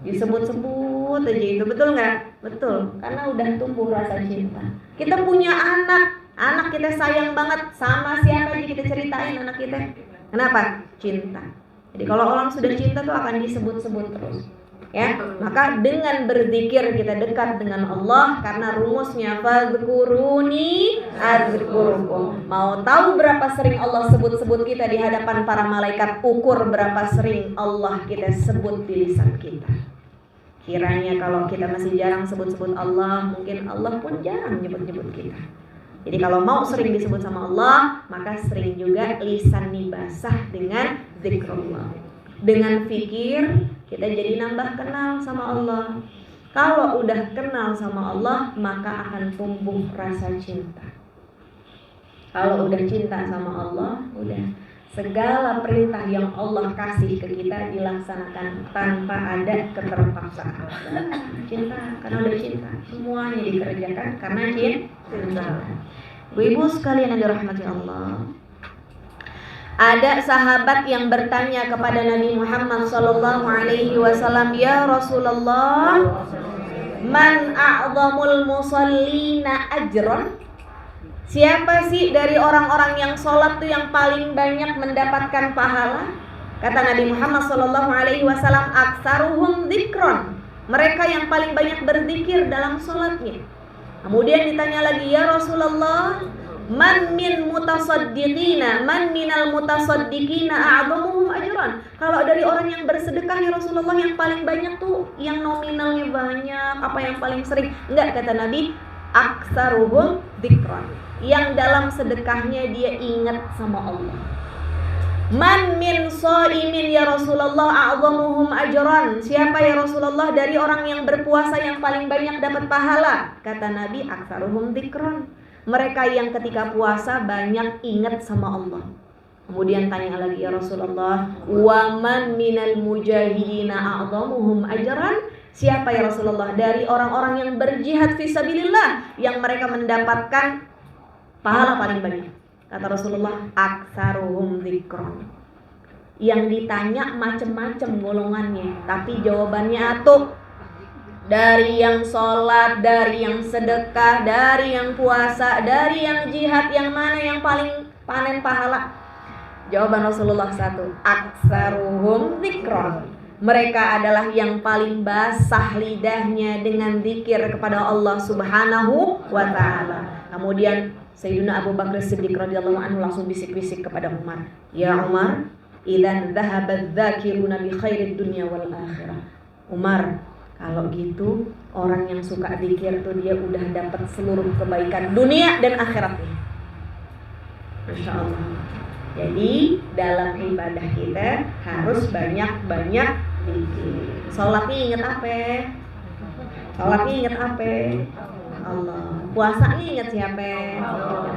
disebut-sebut aja itu, betul nggak? Betul, karena udah tumbuh rasa cinta. Kita punya anak kita sayang banget sama siapa aja kita ceritain anak kita. Kenapa? Cinta. Jadi kalau orang sudah cinta tuh akan disebut-sebut terus. Ya, maka dengan berzikir kita dekat dengan Allah, karena rumusnya fadzkuruni adzkurukum. Mau tahu berapa sering Allah sebut-sebut kita di hadapan para malaikat, ukur berapa sering Allah kita sebut di lisan kita. Kiranya kalau kita masih jarang sebut-sebut Allah, mungkin Allah pun jarang nyebut-nyebut kita. Jadi kalau mau sering disebut sama Allah, maka sering juga lisan basah dengan zikrullah. Dengan fikir kita jadi nambah kenal sama Allah. Kalau udah kenal sama Allah, maka akan tumbuh rasa cinta. Kalau udah cinta sama Allah, udah segala perintah yang Allah kasih ke kita dilaksanakan tanpa ada keterpaksaan. Cinta, karena udah cinta, semuanya dikerjakan karena cinta. Ibu sekalian yang dirahmati Allah, ada sahabat yang bertanya kepada Nabi Muhammad SAW, ya Rasulullah, man a'zamul musallina ajran? Siapa sih dari orang-orang yang sholat tuh yang paling banyak mendapatkan pahala? Kata Nabi Muhammad SAW, aksaruhum dzikron. Mereka yang paling banyak berzikir dalam sholatnya. Kemudian ditanya lagi, ya Rasulullah, man minal mutasaddiqina a'zamuhum ajran? Kalau dari orang yang bersedekah ya Rasulullah, yang paling banyak tuh yang nominalnya banyak, apa yang paling sering? Enggak, kata Nabi, aksaruhum dzikron. Yang dalam sedekahnya dia ingat sama Allah. Man min shaimin ya Rasulullah a'zamuhum ajran? Siapa ya Rasulullah dari orang yang berpuasa yang paling banyak dapat pahala? Kata Nabi, aksaruhum dzikron. Mereka yang ketika puasa banyak ingat sama Allah. Kemudian tanya lagi, ya Rasulullah, wa man minal mujahidina a'zamuhum ajran? Siapa ya Rasulullah dari orang-orang yang berjihad fisabilillah yang mereka mendapatkan pahala paling banyak? Kata Rasulullah, aksaruhum dzikron. Yang ditanya macam-macam golongannya, tapi jawabannya atuh. Dari yang sholat, dari yang sedekah, dari yang puasa, dari yang jihad, yang mana yang paling panen pahala? Jawaban Rasulullah satu, aksaruhum dzikron. Mereka adalah yang paling basah lidahnya dengan zikir kepada Allah Subhanahu wa ta'ala. Kemudian Sayyidina Abu Bakar Siddiq radhiyallahu anhu langsung bisik-bisik kepada Umar, ya Umar, idzan dhahabat dzakiruna bi khairid dunya wal akhirah. Umar, kalau gitu orang yang suka zikir tuh dia udah dapat seluruh kebaikan dunia dan akhiratnya. Masya Allah. Jadi dalam ibadah kita harus banyak-banyak zikir. Sholatnya ingat apa? Sholatnya ingat apa? Allah. Puasanya ingat siapa?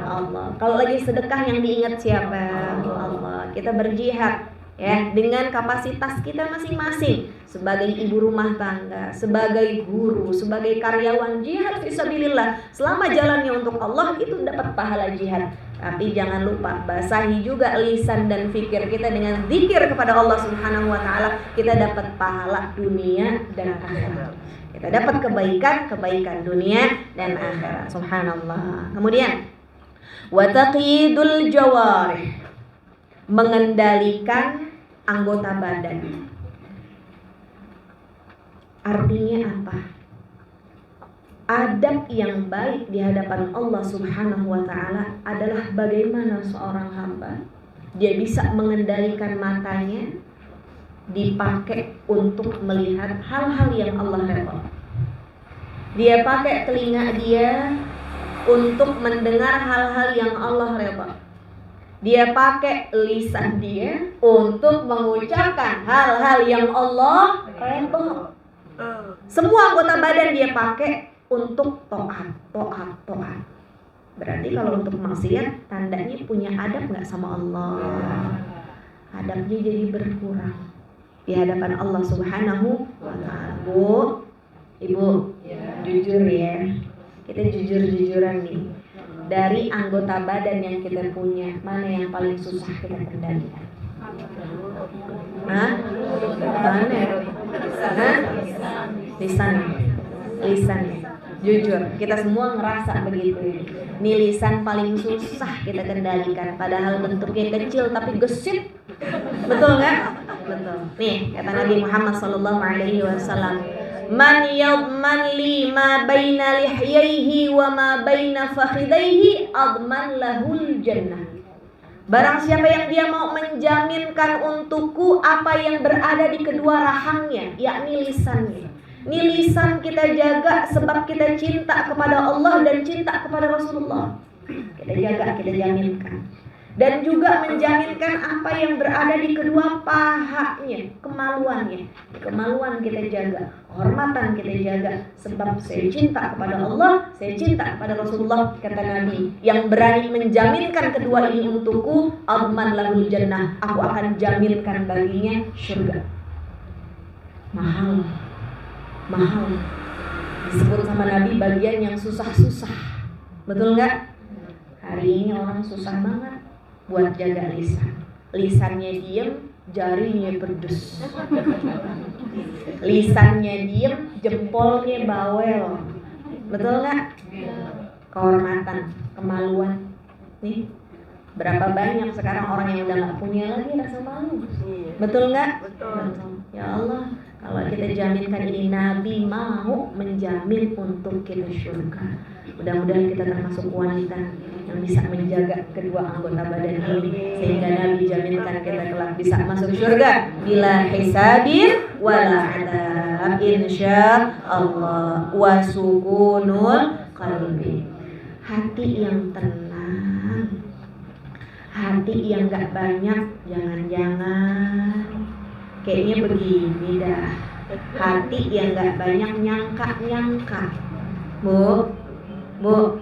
Allah. Kalau lagi sedekah yang diingat siapa? Allah. Kita berjihad ya dengan kapasitas kita masing-masing, sebagai ibu rumah tangga, sebagai guru, sebagai karyawan, jihad fisabilillah. Selama jalannya untuk Allah itu dapat pahala jihad. Tapi jangan lupa basahi juga lisan dan fikir kita dengan zikir kepada Allah Subhanahu wa ta'ala. Kita dapat pahala dunia dan akhirat. Kita dapat kebaikan dunia dan akhirat. Subhanallah. Kemudian wa taqyidul jawarih, mengendalikan anggota badan. Artinya apa? Adab yang baik di hadapan Allah Subhanahu wa ta'ala adalah bagaimana seorang hamba dia bisa mengendalikan matanya dipakai untuk melihat hal-hal yang Allah redha. Dia pakai telinga dia untuk mendengar hal-hal yang Allah redha. Dia pakai lisan dia untuk mengucapkan hal-hal yang Allah redha. Semua anggota badan dia pakai untuk taat. Berarti kalau untuk maksiat tandanya punya adab nggak sama Allah? Adabnya jadi berkurang di hadapan Allah Subhanahu wa ta'ala. Bu, Ibu, jujur ya. Kita jujur-jujuran nih. Dari anggota badan yang kita punya, mana yang paling susah kita kendalikan? Hah? Mana? Hah? Lisan. Jujur, kita semua ngerasa begitu. Nih lisan paling susah kita kendalikan. Padahal bentuknya kecil tapi gesit. Betul nggak? Betul. Nih kata Nabi Muhammad SAW, man yadman li ma baina lihyaihi wa ma baina fakhidaihi adman lahul jannah. Barang siapa yang dia mau menjaminkan untukku apa yang berada di kedua rahangnya, yakni lisannya. Ini lisan kita jaga sebab kita cinta kepada Allah dan cinta kepada Rasulullah. Kita jaga, kita jaminkan. dan juga menjaminkan apa yang berada di kedua pahanya, kemaluan kita jaga, kehormatan kita jaga, sebab saya cinta kepada Allah, saya cinta kepada Rasulullah, kata Nabi, yang berani menjaminkan kedua ini untukku, adman lahul jannah, aku akan jaminkan baginya surga. Mahal disebut sama Nabi bagian yang susah-susah, betul nggak? Hari ini orang susah banget buat jaga lisannya diem, jarinya pedes. Lisannya diem, jempolnya bawel, betul nggak? Kehormatan, kemaluan, nih berapa banyak sekarang orang yang udah nggak punya lagi rasa malu, betul nggak? Betul. Ya Allah, kalau kita jaminkan ini, Nabi mau menjamin untuk kita surga. Mudah-mudahan kita termasuk wanita yang bisa menjaga kedua anggota badan ini, sehingga Nabi jaminkan kita kelak bisa masuk surga bila hisabin wala adab, insya Allah. Wa sukunul qalbi, hati yang tenang, hati yang gak banyak jangan-jangan. Kayaknya begini dah, hati yang gak banyak nyangka-nyangka. Bu,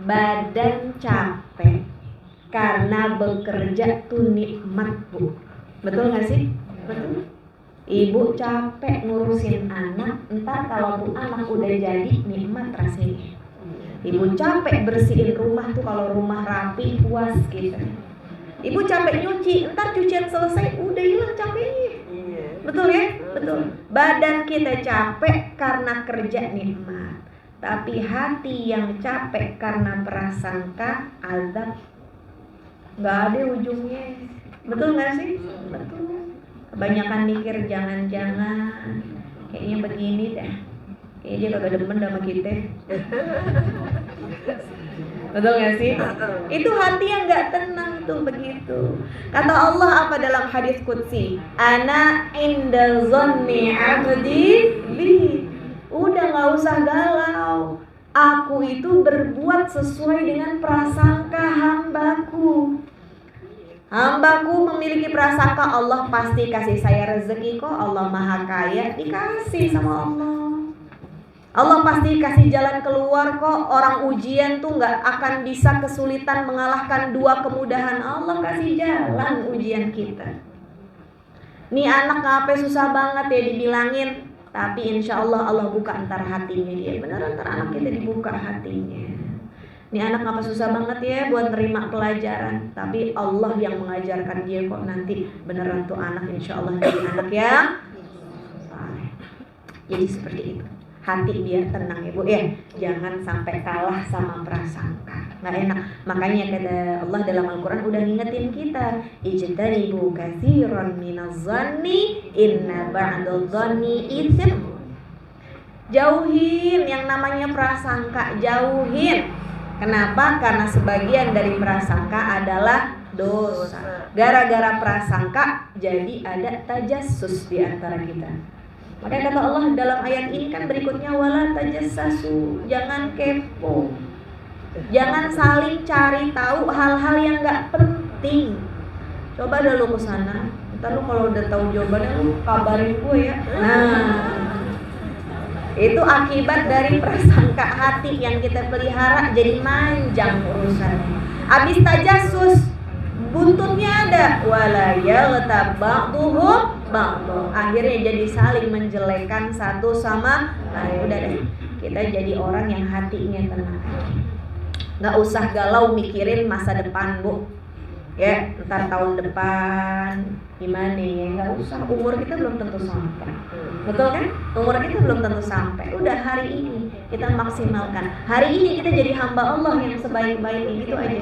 badan capek karena bekerja tuh nikmat, Bu. Betul gak sih? Betul. Ibu capek ngurusin anak, entar kalau tuh anak udah jadi nikmat rasanya. Ibu capek bersihin rumah tuh, kalau rumah rapi puas gitu. Ibu capek nyuci, entar cucian selesai udah hilang capeknya. Betul ya? Betul. Badan kita capek karena kerja nikmat, tapi hati yang capek karena prasangka azab, nggak ada ujungnya. Betul nggak sih? Betul. Kebanyakan mikir jangan-jangan kayaknya begini dah, kayaknya dia kagak demen sama kita. Betul gak sih? Itu hati yang gak tenang tuh begitu. Kata Allah apa dalam hadis qudsi? Ana inda zanni abdi bi. Udah gak usah galau, aku itu berbuat sesuai dengan prasangka hambaku. Hambaku memiliki prasangka Allah pasti kasih saya rezeki kok. Allah maha kaya, dikasih sama Allah. Allah pasti kasih jalan keluar kok. Orang ujian tuh gak akan bisa kesulitan mengalahkan dua kemudahan. Allah kasih jalan ujian kita. Nih anak ngapain susah banget ya dibilangin, tapi insya Allah Allah buka entar hatinya dia. Beneran entar anak kita dibuka hatinya. Nih anak ngapa susah banget ya buat nerima pelajaran, tapi Allah yang mengajarkan dia kok. Nanti beneran tuh anak insya Allah jadi anak yang saleh. Jadi seperti itu. Hati biar tenang ya Bu ya. Jangan sampai kalah sama prasangka, nggak enak. Makanya kata Allah dalam Al-Quran udah ngingetin kita, ijtanibu katsiran minaz-zanni inna ba'dadz-zanni itsm. Jauhin yang namanya prasangka, jauhin. Kenapa? Karena sebagian dari prasangka adalah dosa. Gara-gara prasangka jadi ada tajassus di antara kita. Makanya kata Allah dalam ayat ini kan berikutnya, wala tajassasu, jangan kepo, jangan saling cari tahu hal-hal yang gak penting. Coba dah lu kesana, ntar lu kalau udah tahu jawabannya lu kabarin gue ya. Nah, itu akibat dari prasangka hati yang kita pelihara jadi manjang urusannya. Abis tajassus, buntutnya ada wala yaghtab ba'dhuhum ba'dhu. Akhirnya jadi saling menjelekkan satu sama lain. Udah deh, kita jadi orang yang hatinya tenang. Gak usah galau mikirin masa depan Bu. Ya, ntar tahun depan gimana ya, gak usah. Umur kita belum tentu sampai. Betul kan? Umur kita belum tentu sampai. Udah hari ini kita maksimalkan. Hari ini kita jadi hamba Allah yang sebaik-baiknya, gitu aja.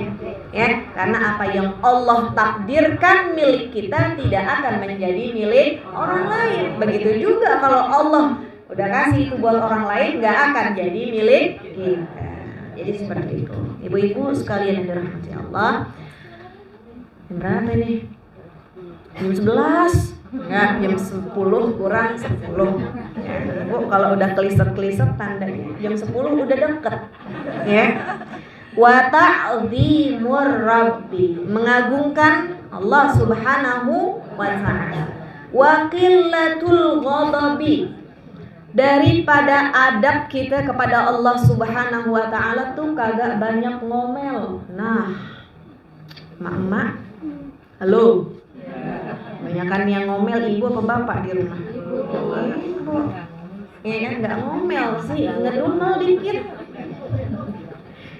Ya, karena apa yang Allah takdirkan milik kita tidak akan menjadi milik orang lain. Begitu juga kalau Allah udah kasih itu buat orang lain, gak akan jadi milik kita. Jadi seperti itu. Ibu-ibu sekalian yang dirahmati Allah. Jam berapa ini? Jam 11. Enggak, jam 10 kurang 10. Ya, Bu, kalau udah keliset-keliset tandanya jam 10 udah deket. Ya. wa ta'zimur rabbi, mengagungkan Allah Subhanahu wa ta'ala. Wa qillatul ghadabi, daripada adab kita kepada Allah Subhanahu wa ta'ala tuh kagak banyak ngomel. Nah, mak-mak, halo, banyakan yang ngomel ibu apa bapak di rumah? Ibu, ya kan, nggak ngomel sih, ngedumel dikit,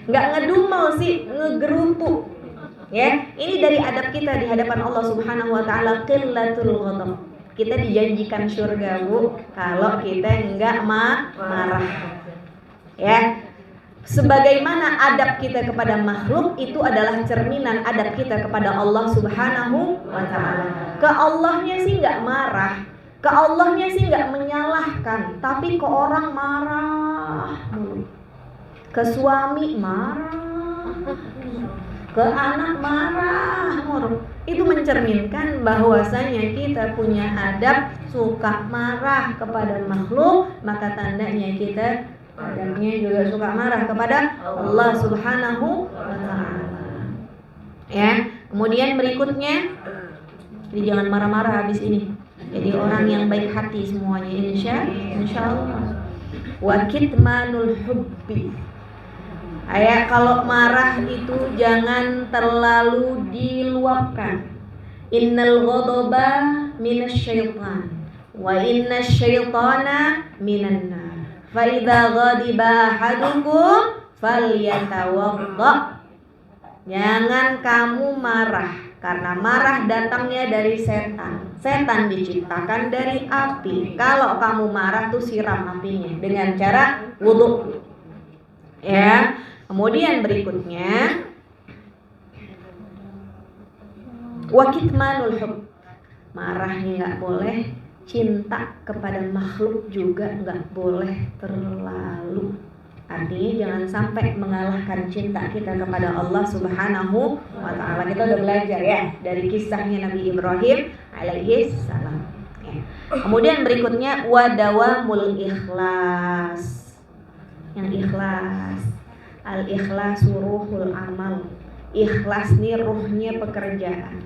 nggak ngedumel sih, ngegerutu. Ya, ini dari adab kita di hadapan Allah Subhanahu wa ta'ala, qillatul ghadab. Kita dijanjikan surga, Bu, kalau kita enggak marah. Ya. Sebagaimana adab kita kepada makhluk itu adalah cerminan adab kita kepada Allah Subhanahu wa ta'ala. Ke Allahnya sih enggak marah, ke Allahnya sih enggak menyalahkan, tapi ke orang marah. Ke suami marah, ke anak marah. Itu mencerminkan bahwasanya kita punya adab suka marah kepada makhluk, maka tandanya kita adabnya juga suka marah kepada Allah Subhanahu wa ta'ala. Ya, kemudian berikutnya, jadi jangan marah-marah habis ini. Jadi orang yang baik hati semuanya, insyaallah. Wa kitmanul hubbi. Kalau marah itu jangan terlalu diluapkan. Innal ghadaba minasyaitan wa innasyaitana minan nar. Fa idza ghadiba ahadukum falyatawadda. Jangan kamu marah, karena marah datangnya dari setan. Setan diciptakan dari api. Kalau kamu marah tuh siram apinya dengan cara wudu. Ya. Kemudian berikutnya, wa kitmanul hub. Marahnya enggak boleh, cinta kepada makhluk juga enggak boleh terlalu. Artinya jangan sampai mengalahkan cinta kita kepada Allah Subhanahu wa ta'ala. Kita udah belajar ya dari kisahnya Nabi Ibrahim alaihi salam. Kemudian berikutnya wa dawamul ikhlas. Yang ikhlas. Al-ikhlasu ruhul amal. Ikhlas nih ruhnya pekerjaan.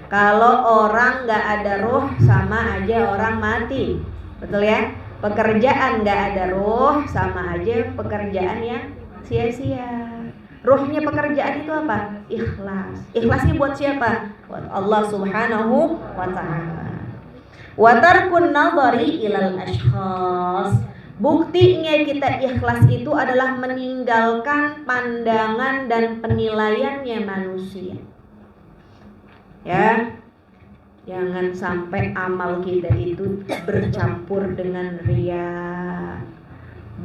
Kalau orang gak ada ruh sama aja orang mati. Betul ya? Pekerjaan gak ada ruh sama aja pekerjaan yang sia-sia. Ruhnya pekerjaan itu apa? Ikhlas. Ikhlasnya buat siapa? Buat Allah Subhanahu wa ta'ala. Wa tarkun nadhari ilal ashkhas. Buktinya kita ikhlas itu adalah meninggalkan pandangan dan penilaiannya manusia. Ya, jangan sampai amal kita itu bercampur dengan riya,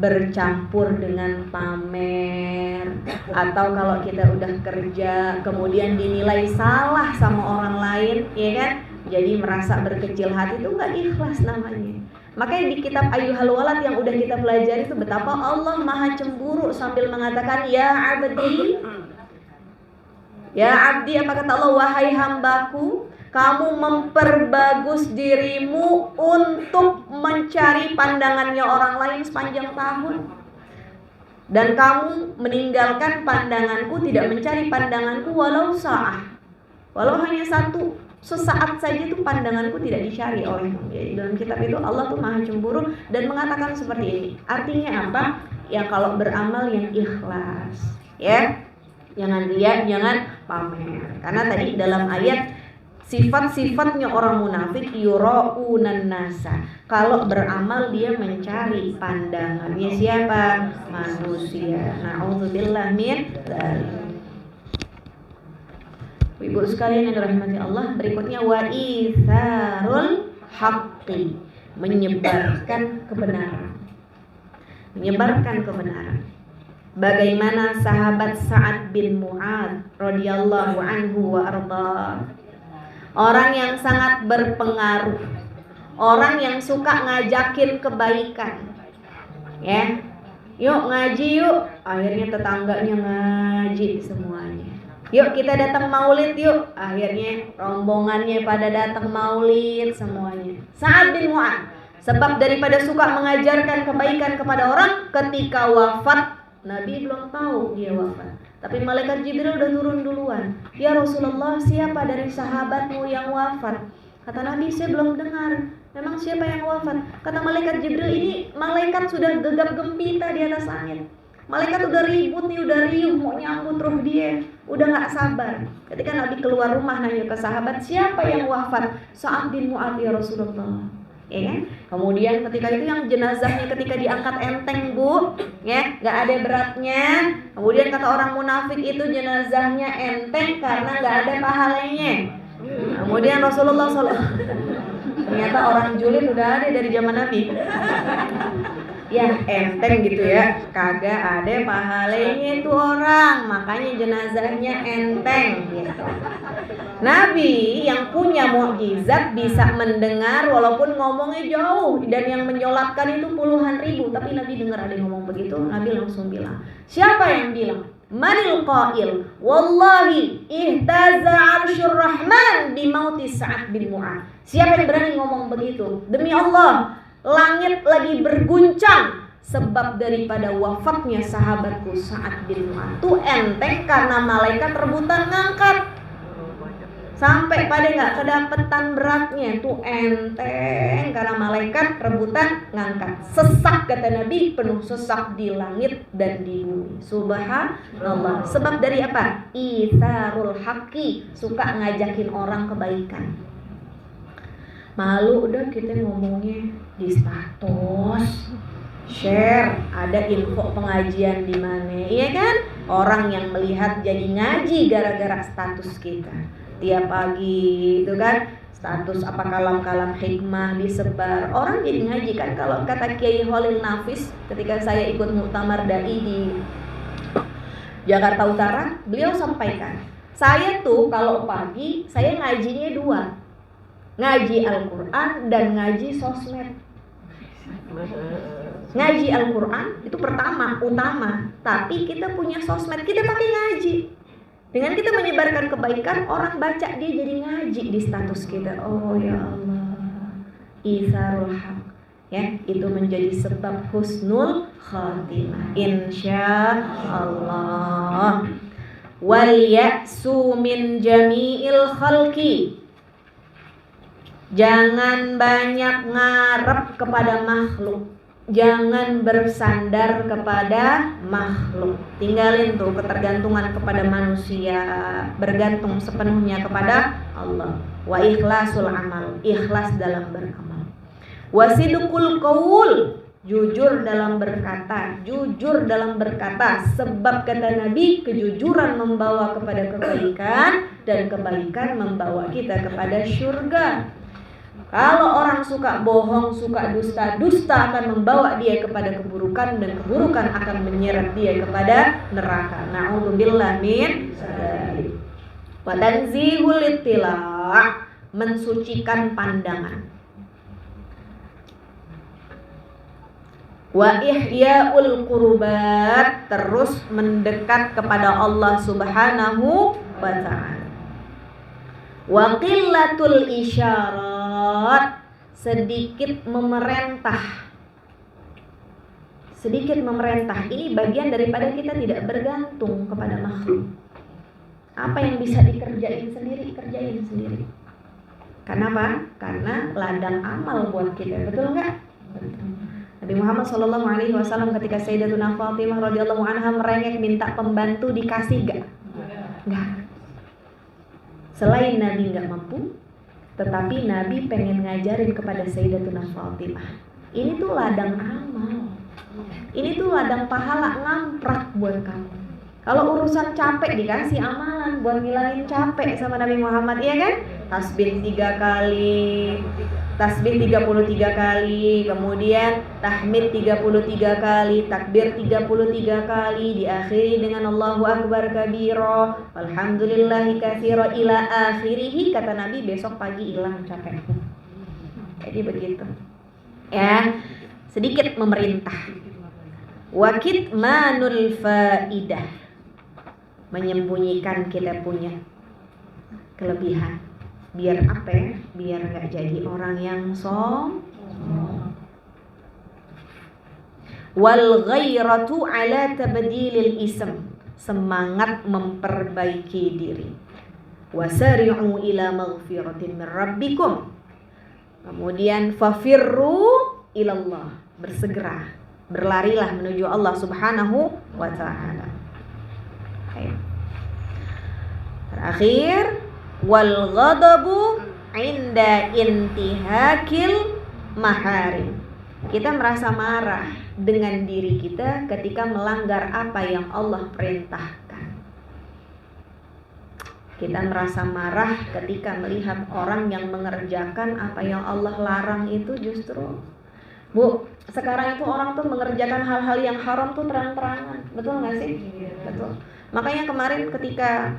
bercampur dengan pamer, atau kalau kita udah kerja kemudian dinilai salah sama orang lain, ya kan? Jadi merasa berkecil hati, itu nggak ikhlas namanya. Makanya di kitab Ayyuhal Walad yang udah kita pelajari itu betapa Allah maha cemburu sambil mengatakan ya abdi. Ya abdi, apa kata Allah? Wahai hambaku, kamu memperbagus dirimu untuk mencari pandangannya orang lain sepanjang tahun. Dan kamu meninggalkan pandanganku, tidak mencari pandanganku walau sa'ah. Walau hanya satu sesaat saja itu pandanganku tidak dicari olehmu. Jadi dalam kitab itu Allah tuh maha cemburu dan mengatakan seperti ini. Artinya apa? Ya kalau beramal yang ikhlas, ya. Jangan riya, jangan pamer. Karena tadi dalam ayat sifat-sifatnya orang munafik yuraunan nasa. Kalau beramal dia mencari pandangannya siapa? Manusia. Na'udzubillah min dzalik. Ibu sekalian yang dirahmati Allah, berikutnya wa itsarul haqqi, menyebarkan kebenaran. Menyebarkan kebenaran. Bagaimana sahabat Sa'ad bin Mu'adz radhiyallahu anhu wa arda. Orang yang sangat berpengaruh, orang yang suka ngajakin kebaikan. Ya. Yuk ngaji yuk. Akhirnya tetangganya ngaji semuanya. Yuk kita datang maulid yuk. Akhirnya rombongannya pada datang maulid semuanya. Sa'ad bin Mu'adz, sebab daripada suka mengajarkan kebaikan kepada orang, ketika wafat Nabi belum tahu dia wafat. Tapi malaikat Jibril udah turun duluan. Ya Rasulullah, siapa dari sahabatmu yang wafat? Kata Nabi, saya belum dengar. Memang siapa yang wafat? Kata malaikat Jibril, ini malaikat sudah gegap gempita di atas langit. Malaikat udah ribut nih, udah riuh mau nyambut ruh dia, udah gak sabar. Ketika Nabi keluar rumah nanya ke sahabat, siapa yang wafat? Sa'ad bin Mu'adz ya Rasulullah. Ya kan? Kemudian ketika itu yang jenazahnya ketika diangkat enteng bu, ya, nggak ada beratnya. Kemudian kata orang munafik itu jenazahnya enteng karena nggak ada pahalanya. Kemudian Rasulullah SAW, ternyata orang julid udah ada dari zaman Nabi. Ya enteng gitu ya, kagak ada pahalanya itu orang, makanya jenazahnya enteng gitu. Nabi yang punya mukjizat bisa mendengar walaupun ngomongnya jauh, dan yang menyolatkan itu puluhan ribu, tapi Nabi dengar ada yang ngomong begitu. Nabi langsung bilang, siapa yang bilang? Manil qail? Wallahi ihtaza arsyur rahman bimauti Sa'ad bin Mu'adz. Siapa yang berani ngomong begitu? Demi Allah, langit lagi berguncang sebab daripada wafatnya sahabatku Sa'ad bin Mu'adz. Itu enteng karena malaikat rebutan ngangkat. Sampai pada gak kedapetan beratnya. Itu enteng karena malaikat rebutan ngangkat. Sesak kata Nabi, penuh sesak di langit dan di bumi. Subhanallah. Sebab dari apa? Itharul haqqi, suka ngajakin orang kebaikan. Malu udah kita ngomongnya di status, share, ada info pengajian di mana, iya kan? Orang yang melihat jadi ngaji gara-gara status kita. Tiap pagi itu kan status apa kalam-kalam hikmah disebar, orang jadi ngaji kan. Kalau kata Kiai Holil Nafis ketika saya ikut muktamar dai di Jakarta Utara, beliau sampaikan, saya tuh kalau pagi saya ngajinya dua, ngaji Al-Quran dan ngaji sosmed. Ngaji Al-Quran itu pertama, utama. Tapi kita punya sosmed, kita pakai ngaji. Dengan kita menyebarkan kebaikan, orang baca dia jadi ngaji di status kita. Oh ya Allah, Itharul haq, ya, itu menjadi sebab husnul khatimah insya Allah. Wal ya'su min jami'il khalqi, jangan banyak ngarep kepada makhluk, jangan bersandar kepada makhluk. Tinggalin tuh ketergantungan kepada manusia, bergantung sepenuhnya kepada Allah. Wa ikhlasul amal, ikhlas dalam beramal. Wasidqul qaul, jujur dalam berkata, jujur dalam berkata. Sebab kata Nabi, kejujuran membawa kepada kebaikan dan kebaikan membawa kita kepada surga. Kalau orang suka bohong, suka dusta, dusta akan membawa dia kepada keburukan, dan keburukan akan menyeret dia kepada neraka. Na'udzubillah min dzalik. Wa tanzihul ittila', mensucikan pandangan. Wa ihya'ul qurbat, terus mendekat kepada Allah Subhanahu wa ta'ala. Wa qillatul isyarat, sedikit memerintah. Sedikit memerintah, ini bagian daripada kita tidak bergantung kepada makhluk. Apa yang bisa dikerjain sendiri, kerjain sendiri. Kenapa? Karena ladang amal buat kita, betul nggak? Betul. Nabi Muhammad SAW ketika Sayyidatuna Fatimah radhiyallahu anha merengek minta pembantu, dikasih gak? Enggak. Selain Nabi gak mampu, tetapi Nabi pengen ngajarin kepada Sayyidatuna Fatimah. Ini tuh ladang amal, ini tuh ladang pahala, ngamprak buat kamu. Kalau urusan capek dikasih amalan buat ngilangin capek sama Nabi Muhammad, iya kan? Tasbih 3 kali, tasbih 33 kali, kemudian tahmid 33 kali, takbir 33 kali, diakhiri dengan Allahu Akbar kabira, walhamdulillahi katsira ila akhirih. Kata Nabi, besok pagi hilang capek. Jadi begitu. Ya, sedikit memerintah. Wa kitmanul faidah, menyembunyikan kita punya kelebihan. Biar apa ya? Biar gak jadi orang yang sombong. Wal ghairatu ala tabdilil ism, semangat memperbaiki diri. Wasari'u ila maghfiratin min rabbikum. Kemudian fafirru ilallah, bersegera, berlarilah menuju Allah Subhanahu wa taala. Terakhir, wal ghadabu inda intihakil maharim. Kita merasa marah dengan diri kita ketika melanggar apa yang Allah perintahkan. Kita merasa marah ketika melihat orang yang mengerjakan apa yang Allah larang itu justru. Bu, sekarang itu orang tuh mengerjakan hal-hal yang haram tuh terang-terangan. Betul gak sih? Betul. Makanya kemarin ketika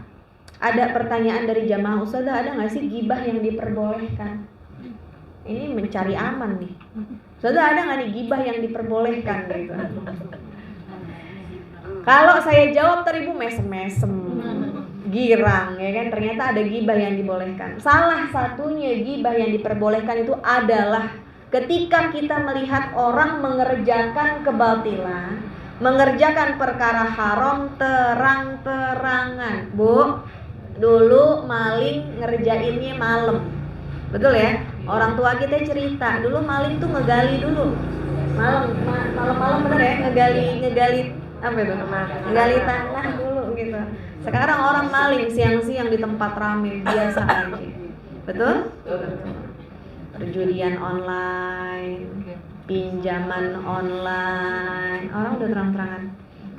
ada pertanyaan dari jamaah ustazah, ada gak sih gibah yang diperbolehkan? Ini mencari aman nih. Ustazah, ada gak nih gibah yang diperbolehkan gitu? Kalau saya jawab teribu mesem-mesem, girang ya kan, ternyata ada gibah yang dibolehkan. Salah satunya gibah yang diperbolehkan itu adalah ketika kita melihat orang mengerjakan kebatilan, mengerjakan perkara haram terang-terangan. Bu, dulu maling ngerjainnya malam, betul ya? Orang tua kita cerita, dulu maling tuh ngegali dulu malam-malam, bener ya, ngegali apa itu? Ngegali tanah dulu gitu. Sekarang orang maling siang-siang di tempat ramai biasa aja. Betul? Perjudian online, pinjaman online, orang udah terang-terangan.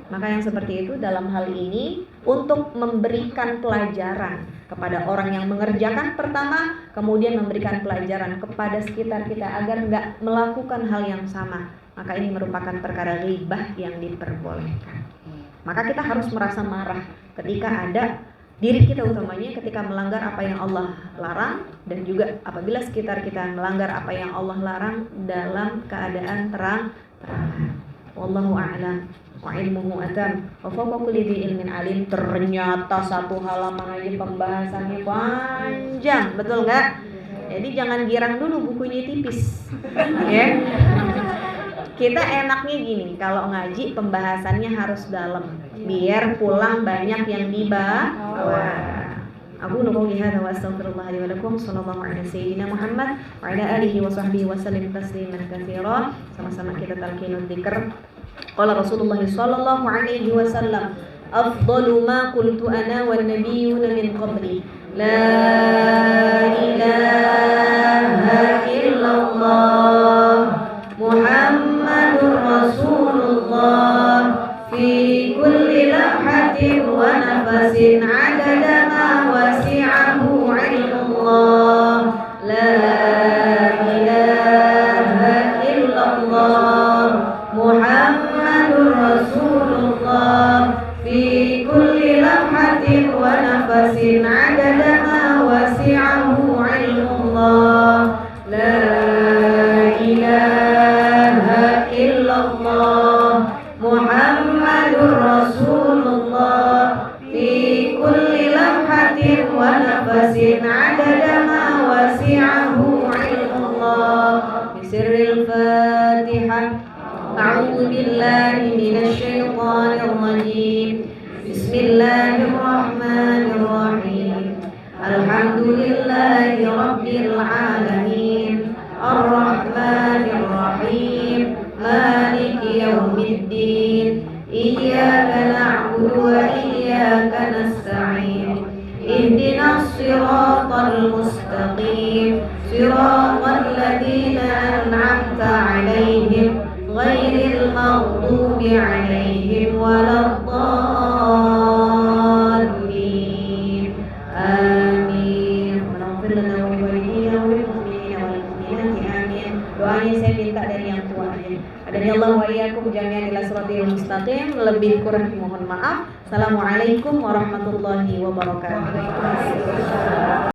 Maka yang seperti itu dalam hal ini untuk memberikan pelajaran kepada orang yang mengerjakan pertama, kemudian memberikan pelajaran kepada sekitar kita agar nggak melakukan hal yang sama. Maka ini merupakan perkara ghibah yang diperbolehkan. Maka kita harus merasa marah ketika ada diri kita utamanya ketika melanggar apa yang Allah larang, dan juga apabila sekitar kita melanggar apa yang Allah larang dalam keadaan terang-terangan. Wallahu a'lam wa ilmuhu atam wa fawqa kulli dzi ilmin alim. Ternyata satu halaman aja pembahasannya panjang, betul nggak? Jadi jangan girang dulu bukunya tipis, ya. Kita enaknya gini, kalau ngaji pembahasannya harus dalam, biar pulang banyak yang dibawa. Aku qouli hadza wa astaghfirullah li wa lakum. Shallallahu alaihi sayyidina Muhammad wa ala alihi wa sahbihi wa sallim tasliman katsiran. Sama-sama kita talqinul dzikr. Qala Rasulullah sallallahu alaihi wasallam, afdalu ma qultu ana wan nabiyyuna min qabli, la ilaha illallah Muhammadur Rasulullah fi kulli lamhatin wa nafasin adada ma wasi'ahu ilmullah, la ilaha illallah Muhammadur Rasulullah fi kulli lamhatin wa nafasin adada ma wasi'ahu ilmullah, la Muhammadur Rasulullah fi kulli lamhatin wa nafasin adada ma wasi'ahu ilmullah. Bisirril Fatihah. A'udzu billahi minasy syaithanir rajim. Bismillahirrahmanirrahim. Alhamdulillahi rabbil alamin. Ar-Rahmanir Rahim. Maliki yaumiddin. Iyyaka na'budu wa iyyaka nasta'in. Ihdinas siratal mustaqim. Siratal ladzina an'amta 'alaihim ghairil maghdubi 'alaihim waladdallin. Amin. Maghfir lana wa liwalidina wal mu'minina wal mu'minati. Amin. Doanya saya minta dari yang tua aja. Adanya Allah wa iyyakum jami'an ila siratal mustaqim. Lebih kurang mohon maaf. Assalamualaikum warahmatullahi wabarakatuh.